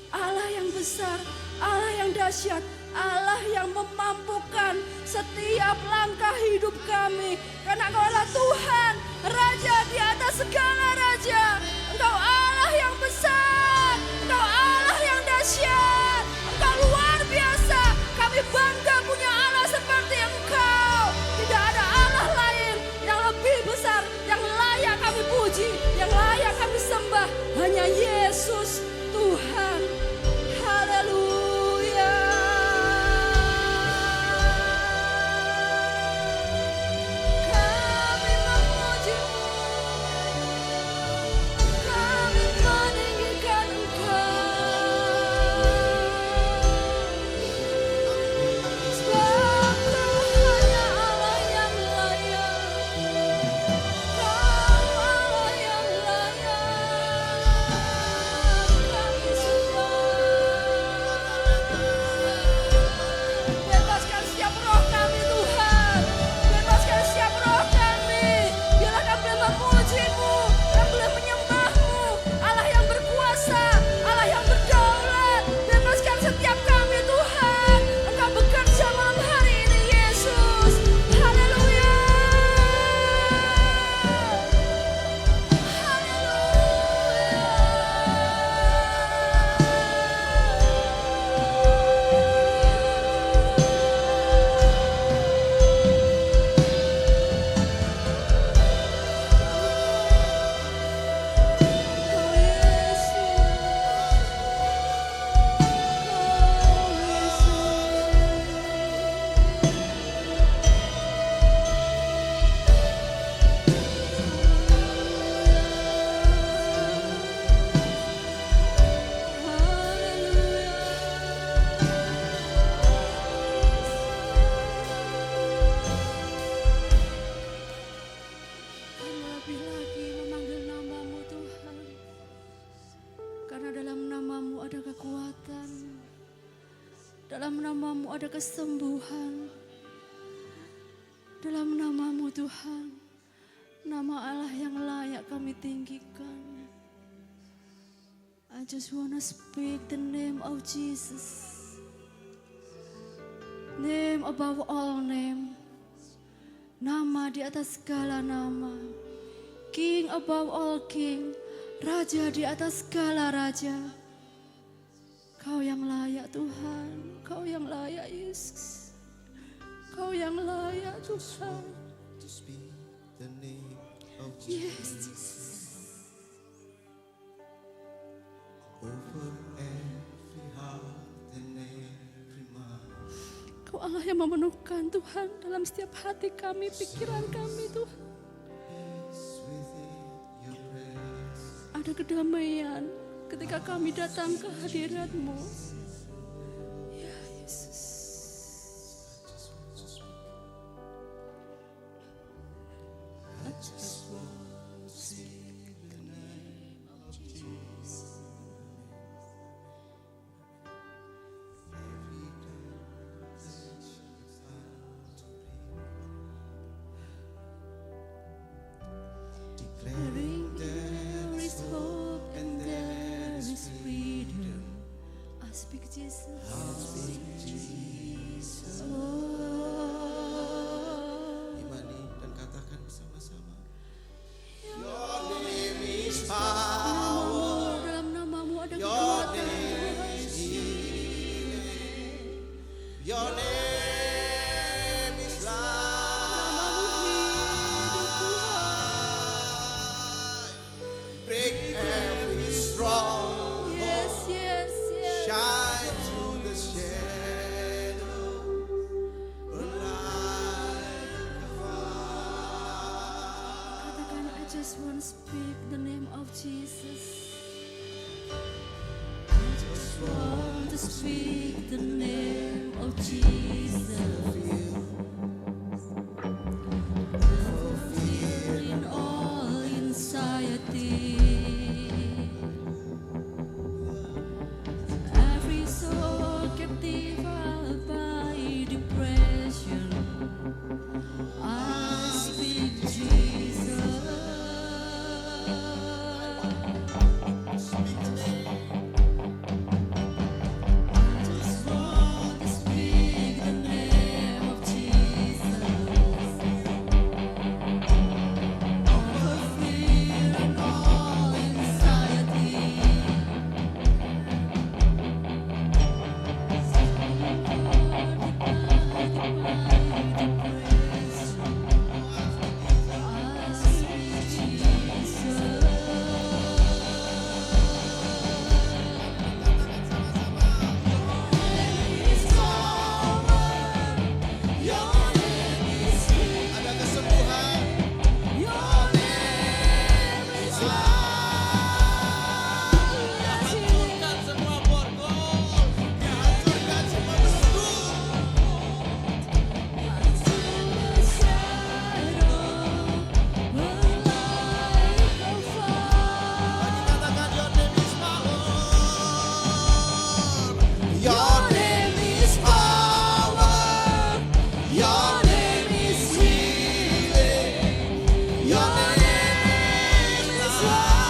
Allah yang besar, Allah yang dahsyat, Allah yang memampukan setiap langkah hidup kami. Karena Engkau adalah Tuhan, Raja di atas segala raja. Engkau Allah yang besar, Engkau Allah yang dahsyat, Engkau luar biasa. Kami bangga punya Allah seperti Engkau. Tidak ada Allah lain yang lebih besar, yang layak kami puji, yang layak kami sembah. Hanya Yesus Tuhan. Haleluya. Kami Dalam nama-Mu ada kesembuhan. Dalam nama-Mu Tuhan, nama Allah yang layak kami tinggikan. I just wanna speak the name of Jesus. Name above all name. Nama di atas segala nama. King above all king. Raja di atas segala raja. Kau yang layak Tuhan, Kau yang layak Yesus, Kau yang layak Tuhan. To speak the name of Yes, Jesus Jesus. over every heart and every mind. Kau Allah yang memenuhkan Tuhan dalam setiap hati kami, pikiran kami Tuhan. Peace within your presence. Ada kedamaian ketika kami datang ke hadirat-Mu. Ya Yesus. I just want to speak the name of Jesus. Every conversation found to be declaring There is hope and there is freedom. I speak Jesus. Oh. imani dan katakan bersama-sama. Namamu, dalam namamu ada kekuatan. Your name is Namamu hidup Tuhan. break every stronghold, Yes, yes, yes. shine through the shadow, burn like a fire. Katakan, I just want to speak the name of Jesus. I just want to speak the name of Jesus. Fear in all anxiety. Every soul captive by depression. I speak Jesus. I just want to speak the name of Jesus. Over fear and all anxiety. Ada kesembuhan. Dihancurkan semua borgol, dihancurkan semua belenggu. Katakan your name is power. Your name is power. Your name is healing. Your name is life.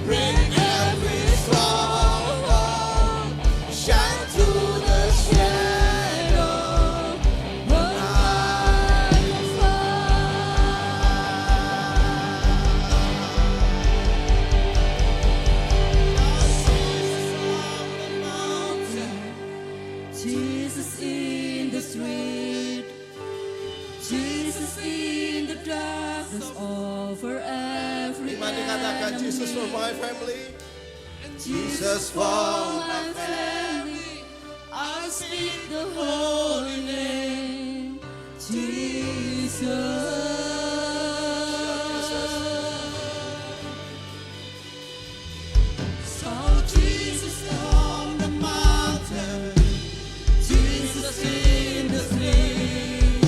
Break every stronghold. Shine through the shadow. Jesus in the street, Jesus in the darkness over every Imani katakan Jesus for my family. Jesus for my family. I speak the holy name, Jesus. So Jesus on the mountain, Jesus in the street,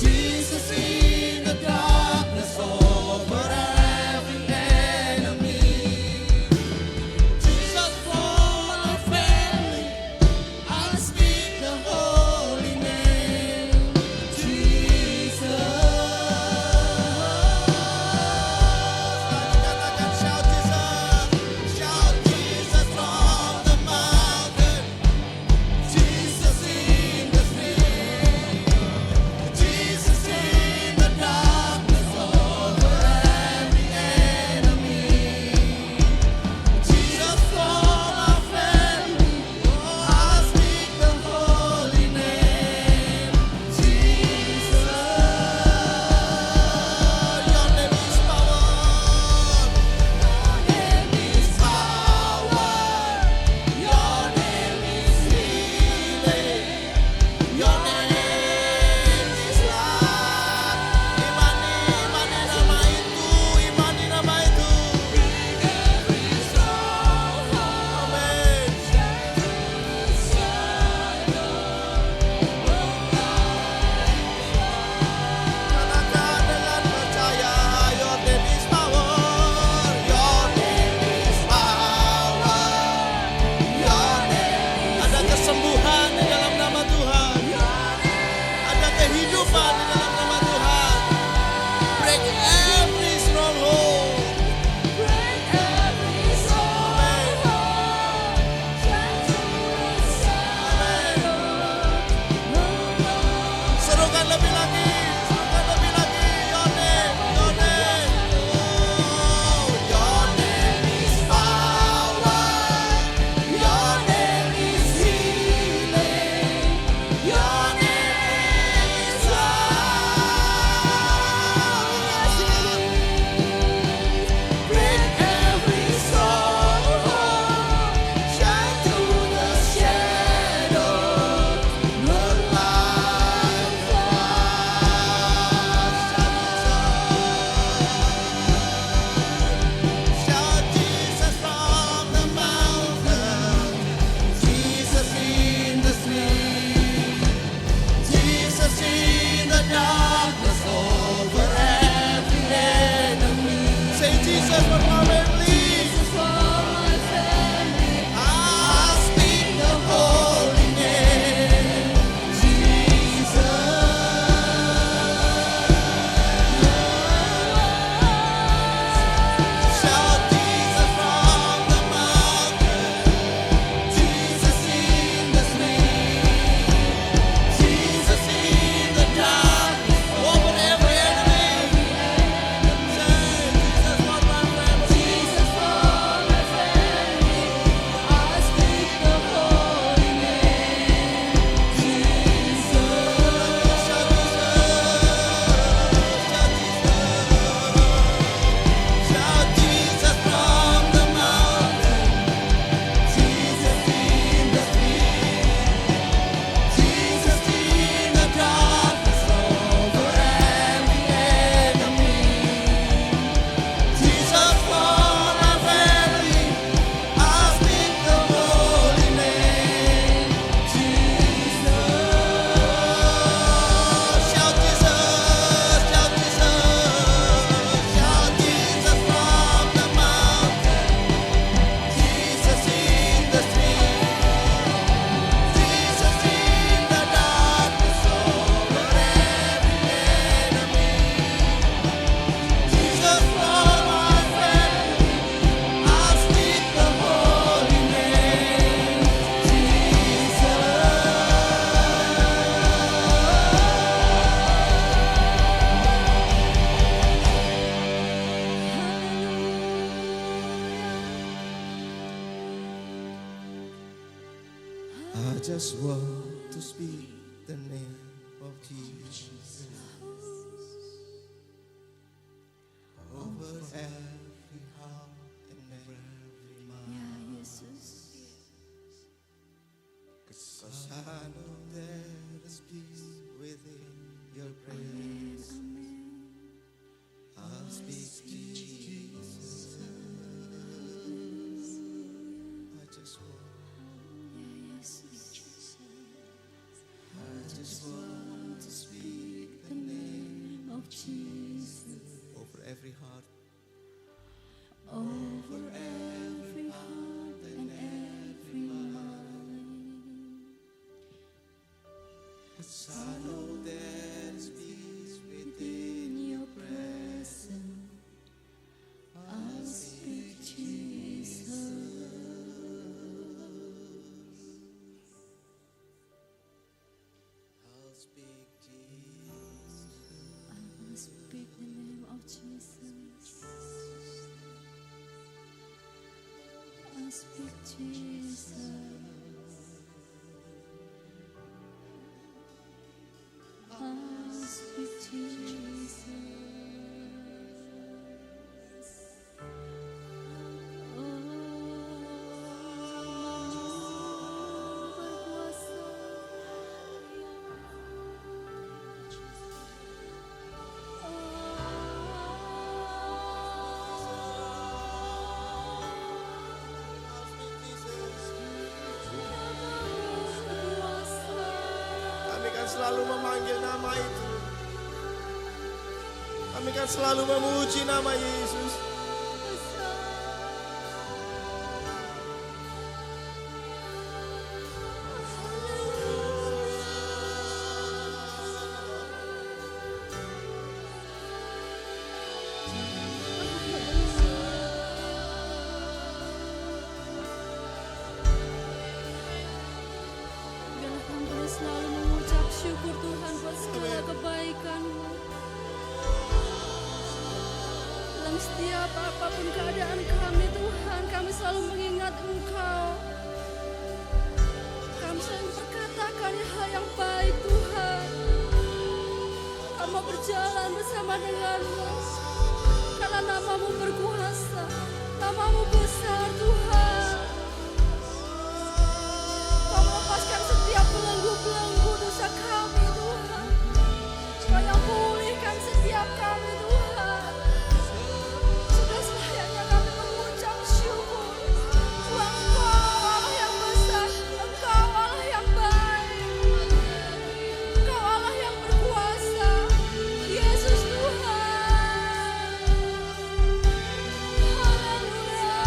Jesus in the darkness over every enemy. just want to speak the name of Jesus over every heart and every mind. Ya Yesus. 'Cause I know there is peace within your presence. Amin. I'll speak Jesus. I just want, Ya Yesus. I just want to speak The name of Jesus over every heart, over every heart and every mind. 'cause I know there is peace within In your presence, I'll speak Jesus. I'll speak Jesus. I'll speak the name of Jesus. I'll speak Jesus. I'll speak Jesus. Oh, berkuasa. Kami kan selalu memanggil nama itu. Kami kan selalu memuji nama Yesus. Biarlah kami boleh selalu mengucap syukur Tuhan buat segala kebaikan-Mu. Dalam setiap apapun keadaan kami Tuhan, kami selalu mengingat Engkau. Kami selalu berkatakan hal yang baik Tuhan. Kami mau berjalan bersama dengan-Mu. Karena nama-Mu berkuasa, nama-Mu besar Tuhan. Kau melepaskan setiap belenggu-belenggu dosa kami Tuhan. Kau yang pulihkan setiap kami Tuhan. Sudah selayaknya kami mengucap syukur. Engkau Allah yang besar, Engkau Allah yang baik, Engkau Allah yang berkuasa. Yesus Tuhan. Haleluya.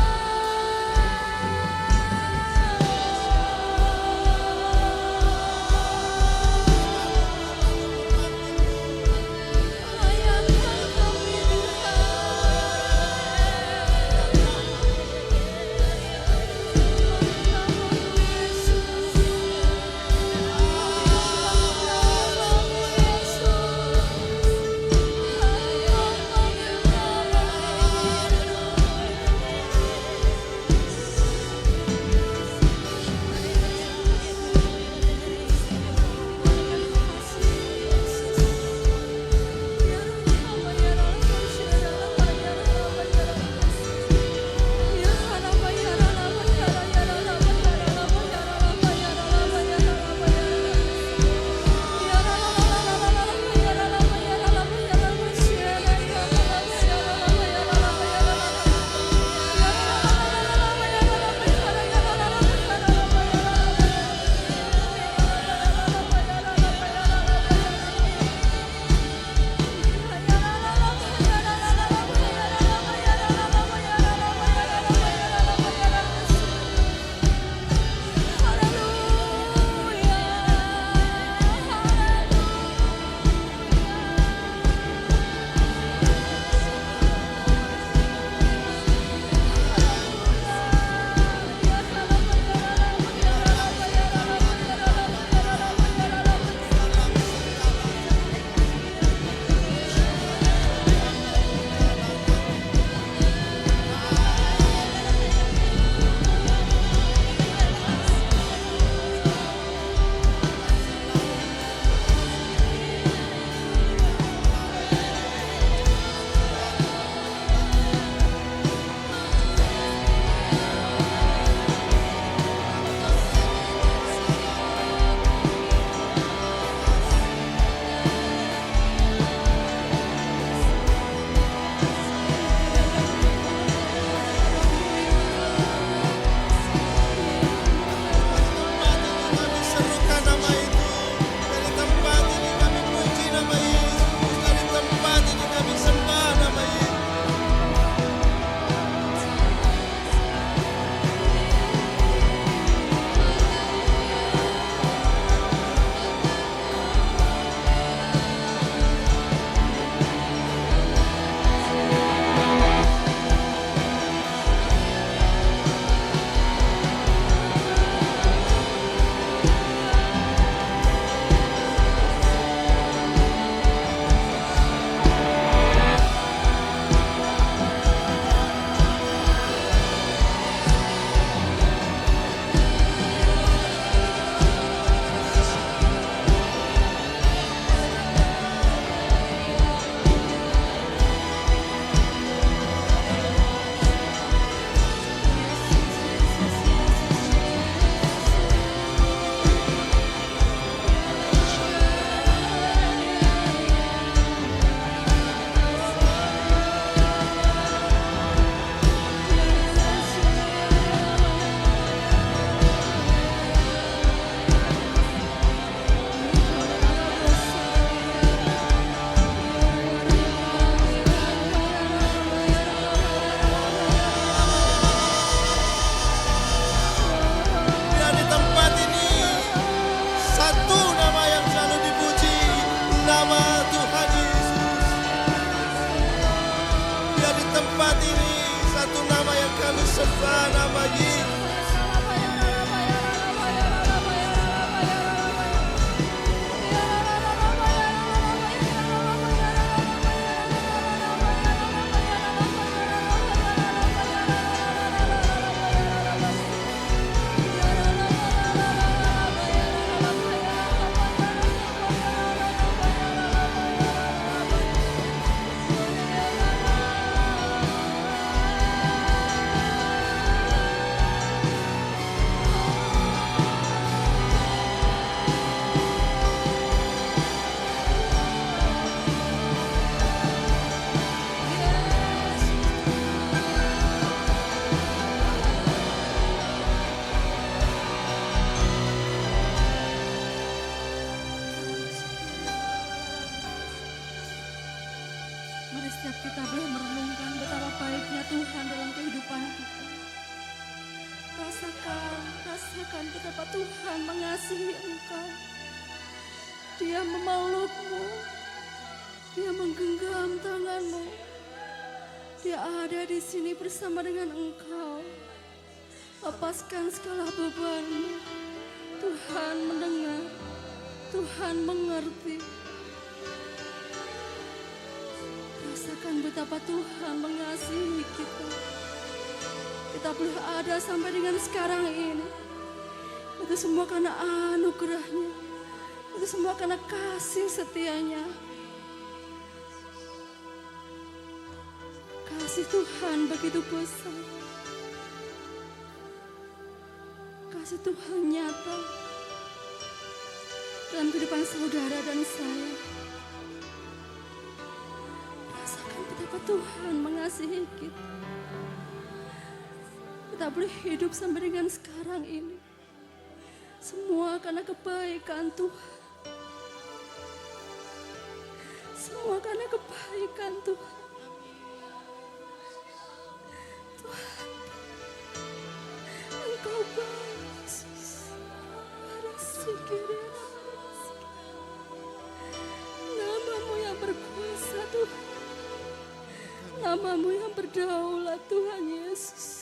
nama Tuhan Yesus. Biar di tempat ini satu nama yang kami sembah, nama Yesus. Mari setiap kita boleh merenungkan betapa baiknya Tuhan dalam kehidupan kita. Rasakan betapa Tuhan mengasihi engkau. Dia memelukmu, Dia menggenggam tanganmu. Dia ada di sini bersama dengan engkau. Lepaskan segala bebanmu. Tuhan mendengar, Tuhan mengerti. Rasakan betapa Tuhan mengasihi kita. Kita boleh ada sampai dengan sekarang ini. Itu semua karena anugerahnya. Itu semua karena kasih setianya. Kasih Tuhan begitu besar. Kasih Tuhan nyata dalam kehidupan saudara dan saya. Rasakan betapa Tuhan mengasihi kita. Kita boleh hidup sampai dengan sekarang ini. Semua karena kebaikan Tuhan. Semua karena kebaikan Tuhan. Tuhan, Engkau baik, Yesus. Namamu yang berkuasa Tuhan. Namamu yang berdaulat Tuhan Yesus.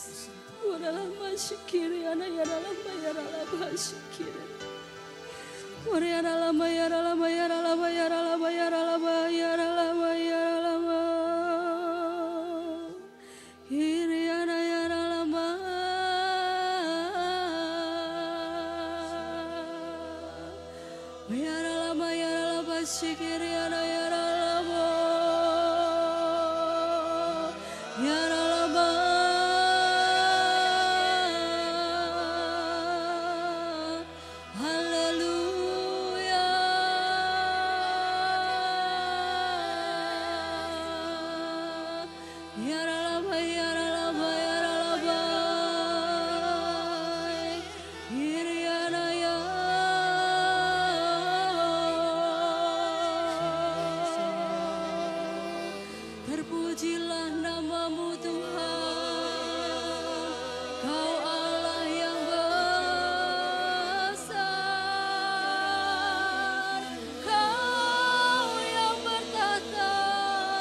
Wadalah masyikiri anak ya dalam bayar ala masyikiri. Wadalah ala bayar ala bayar ala bayar ala bayar ala bayar ala bayar ala hiri ana ya dalam bayar ala masyikiri ana ya dalam ya dalam haleluya ya dalam ya dalam ya dalam hiriana ya terpujilah namamu Tuhan, Kau Allah yang besar, Kau yang bertahta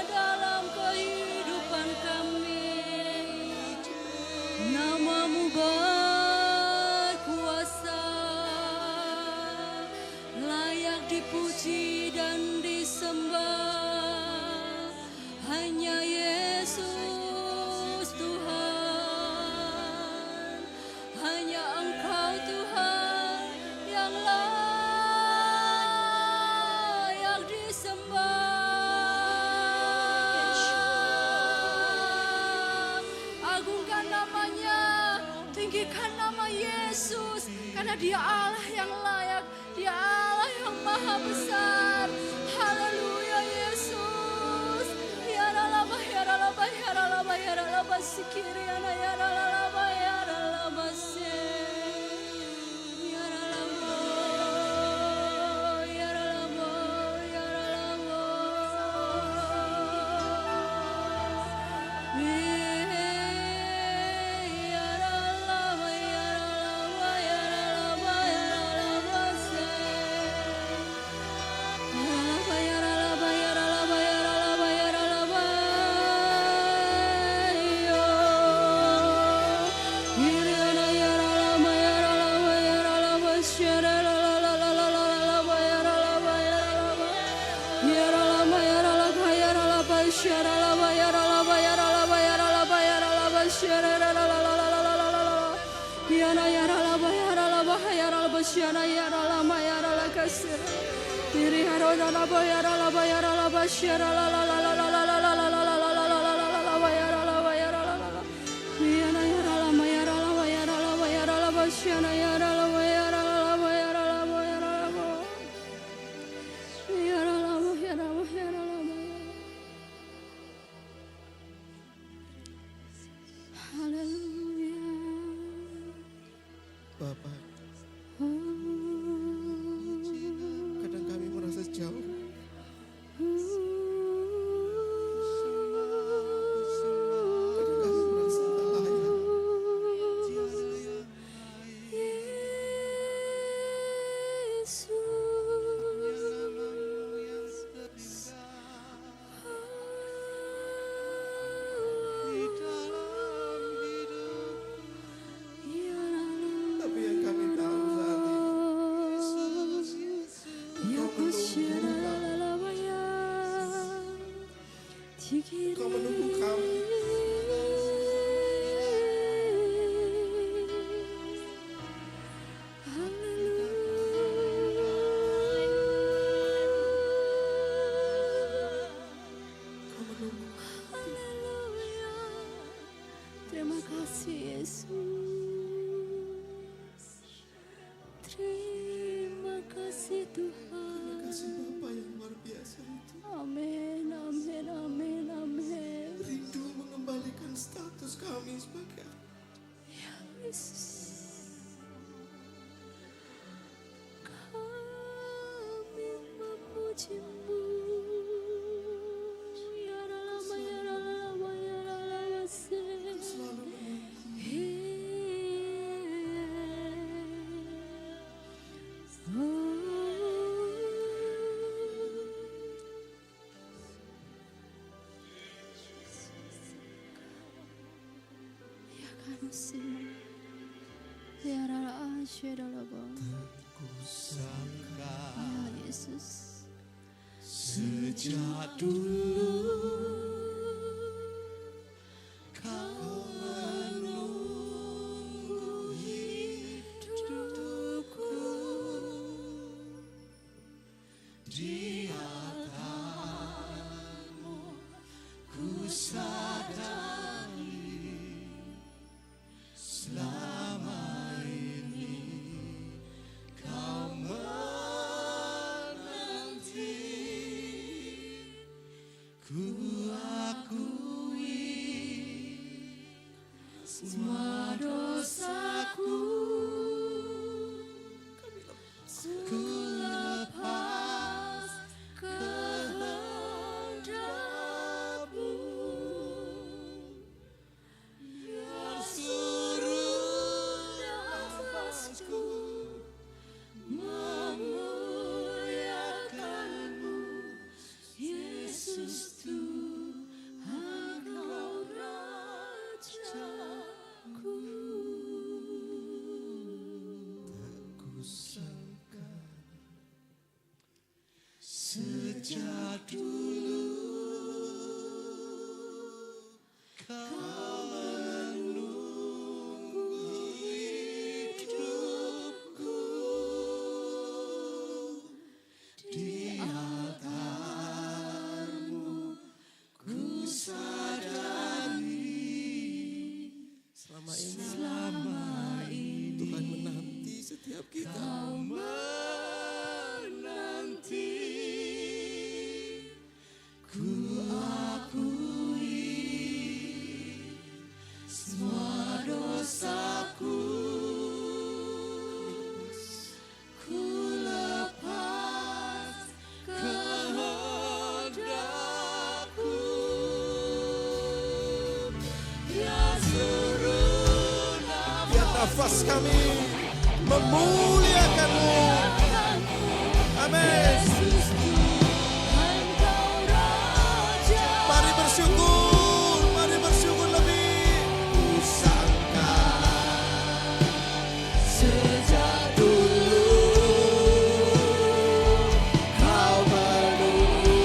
dalam kehidupan kami. Namamu berkuasa, layak dipuji dan disembah. Hanya Yesus Tuhan, hanya Engkau Tuhan yang layak disembah. Agungkan namanya, tinggikan nama Yesus, karena Dia Allah yang layak, Dia Allah yang maha besar. Haleluya Yesus. Ya ralaba ya ralaba ya ralaba ya ralaba sikiri ana ya ralaba ya ralaba se. Ya ralaba ya ralaba ya ralaba. Ya ralaba ya ralaba ya ralaba ya ralaba se. Bapak, kadang kami merasa jauh. Kadang kami merasa tak layak. Tapi yang kami tahu saat ini, Kau menunggu kami. Kau menunggu. Terima kasih Yesus. Terima kasih Tuhan. Kasih Bapa yang luar biasa itu. Amin, amin, amin, amin. Rindu mengembalikan status kami sebagai Ya Yesus. Kami memuji-Mu. Ya Rama, ya Rama, ya Rama, selalu menunggu. Kusangka Ya Yesus. sejak dulu Kau menunggu hidupku di atasmu ku sadari selama ini Kau menanti ku akui semua dosaku ku lepas kehendak-Mu biar seluruh nafasku memuliakan-Mu Yesus Tuhan Kau Rajaku. Kusangka sejak dulu Kau menunggu hidupku di altar-Mu ku sadari Selama ini Tuhan menanti setiap kita. Kau menanti ku akui semua dosaku ku lepas kehendak-Ku biar seluruh Biar nafas kami memuliakan-Mu. Amin. Mari bersyukur lebih. Kusangka sejak dulu Kau menunggu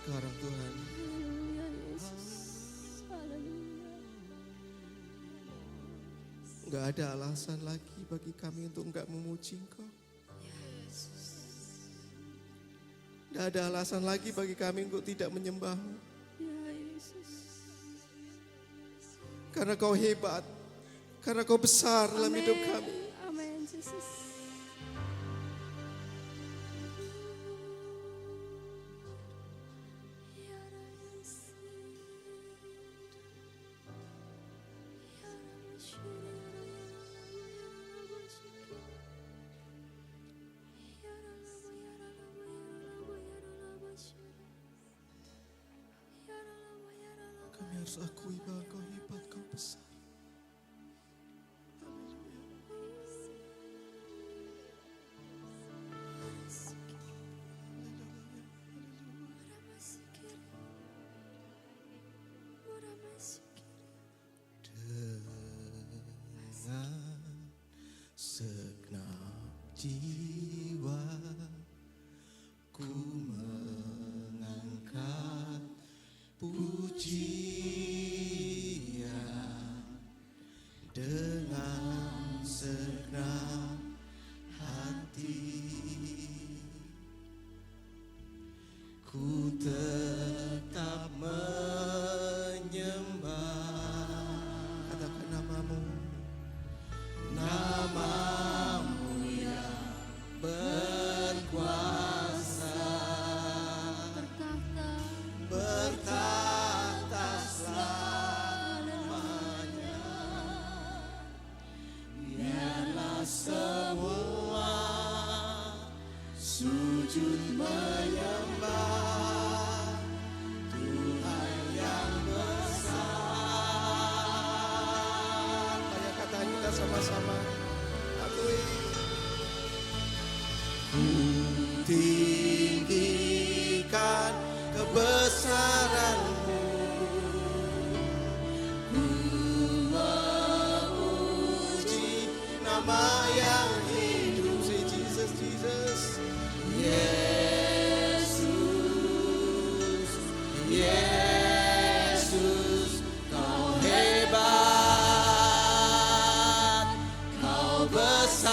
sekarang Tuhan. Haleluya Yesus. Haleluya. Enggak ada alasan lagi bagi kami untuk enggak memuji Engkau. Enggak ada alasan lagi bagi kami untuk tidak menyembah-Mu. Ya Yesus. Karena Kau hebat. Karena Kau besar dalam hidup kami. Amin Yesus. Kami harus akui bahwa Kau hebat, Kau besar. Dengan segenap jiwa ku mengangkat pujian, dengan segenap hati ku tetap menyembah. Katakan namamu, namamu yang berkuasa, bertahta selamanya. Biarlah semua sujud menyembah Tuhan yang besar. Banyak kata kita sama-sama akui. Ku tinggikan kebesaran-Mu, ku memuji nama yang hidup. Say Jesus, Jesus. Yesus, Yesus, Kau hebat, Kau besar.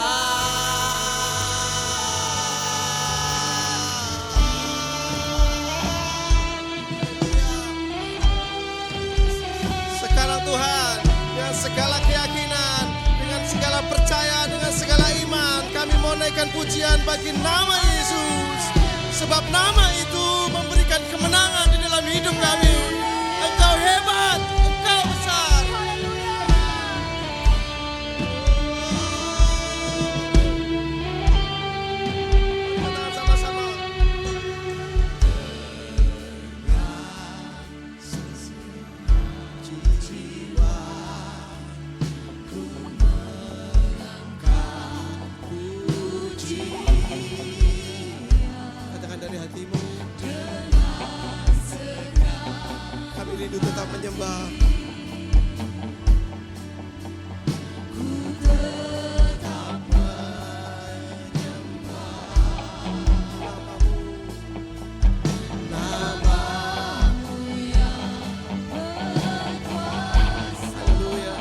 Sekarang Tuhan, dengan segala keyakinan, dengan segala percaya, dengan segala iman, kami mau naikkan pujian bagi nama Yesus. Sebab nama itu memberikan kemenangan di dalam hidup kami. Engkau hebat, Engkau besar. Katakan sama-sama. Jiwa ku mengangkat pujian. Katakan dari hatimu. Kami rindu tetap menyembah. Ku tetap menyembah namamu yang berkuasa. Haleluya.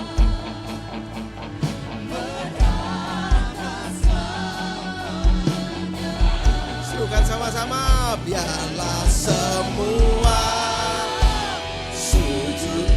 Serukan sama-sama. Biarlah semua sujud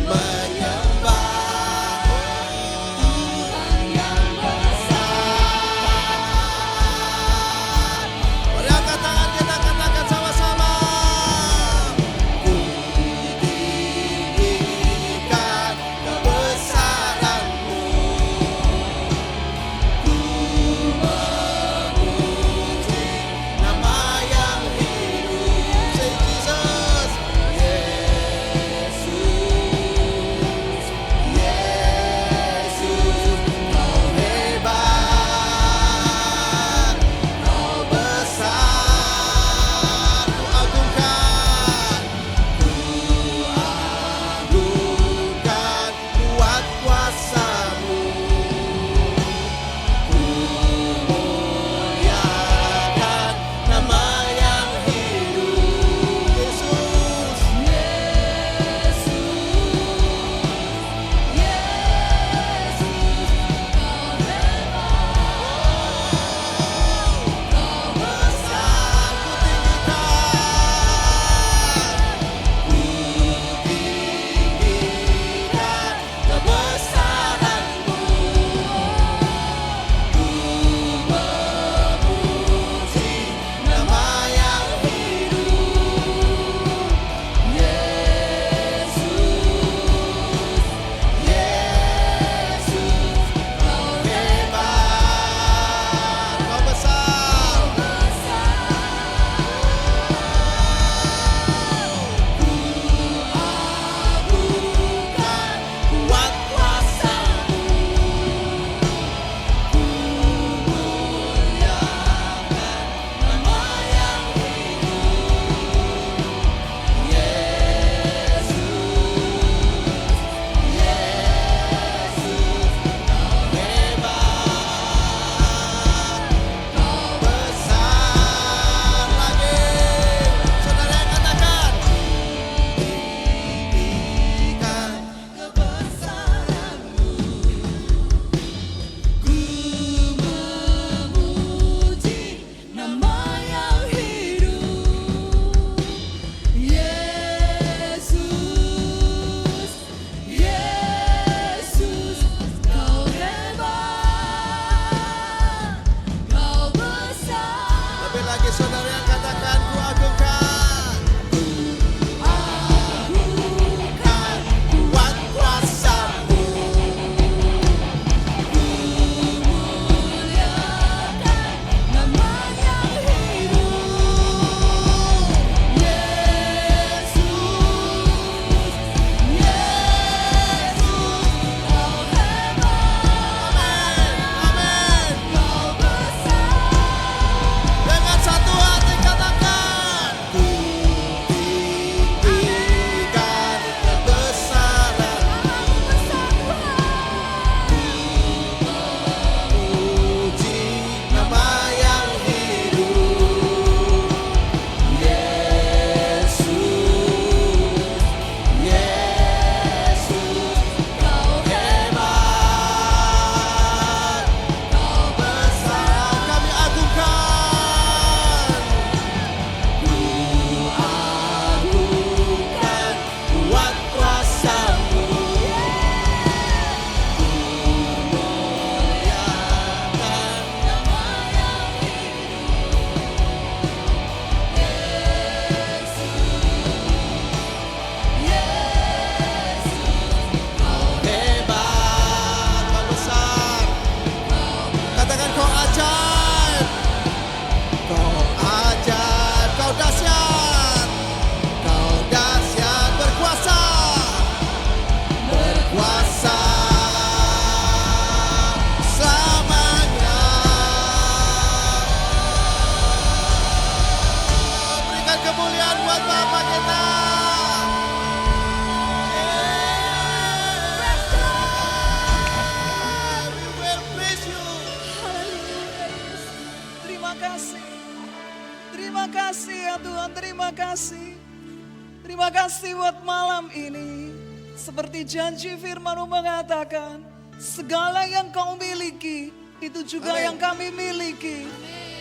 Terima kasih buat malam ini. Seperti janji firman-Mu mengatakan, segala yang Kau miliki, itu juga yang kami miliki.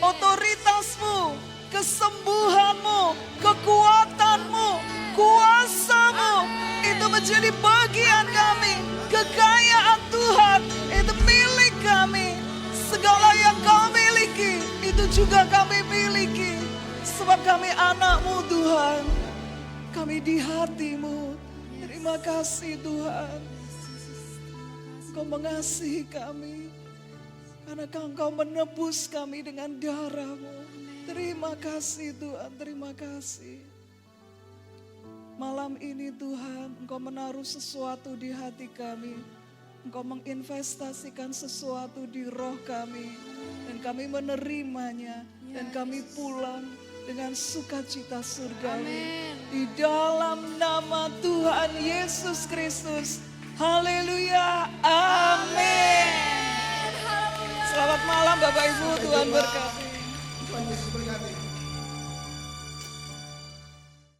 Otoritas-Mu, kesembuhan-Mu, kekuatan-Mu, kuasa-Mu, itu menjadi bagian kami. Kekayaan Tuhan, itu milik kami. Segala yang Kau miliki, itu juga kami miliki. Sebab kami anak-Mu Tuhan. Kami di hati-Mu. Terima kasih Tuhan. Engkau mengasihi kami. Karena Engkau menebus kami dengan darah-Mu. Terima kasih Tuhan, terima kasih. Malam ini Tuhan, Engkau menaruh sesuatu di hati kami. Engkau menginvestasikan sesuatu di roh kami. Dan kami menerimanya. Dan kami pulang dengan sukacita surgawi. Di dalam nama Tuhan Yesus Kristus. Haleluya. Amin. Selamat malam Bapak Ibu, Tuhan berkati.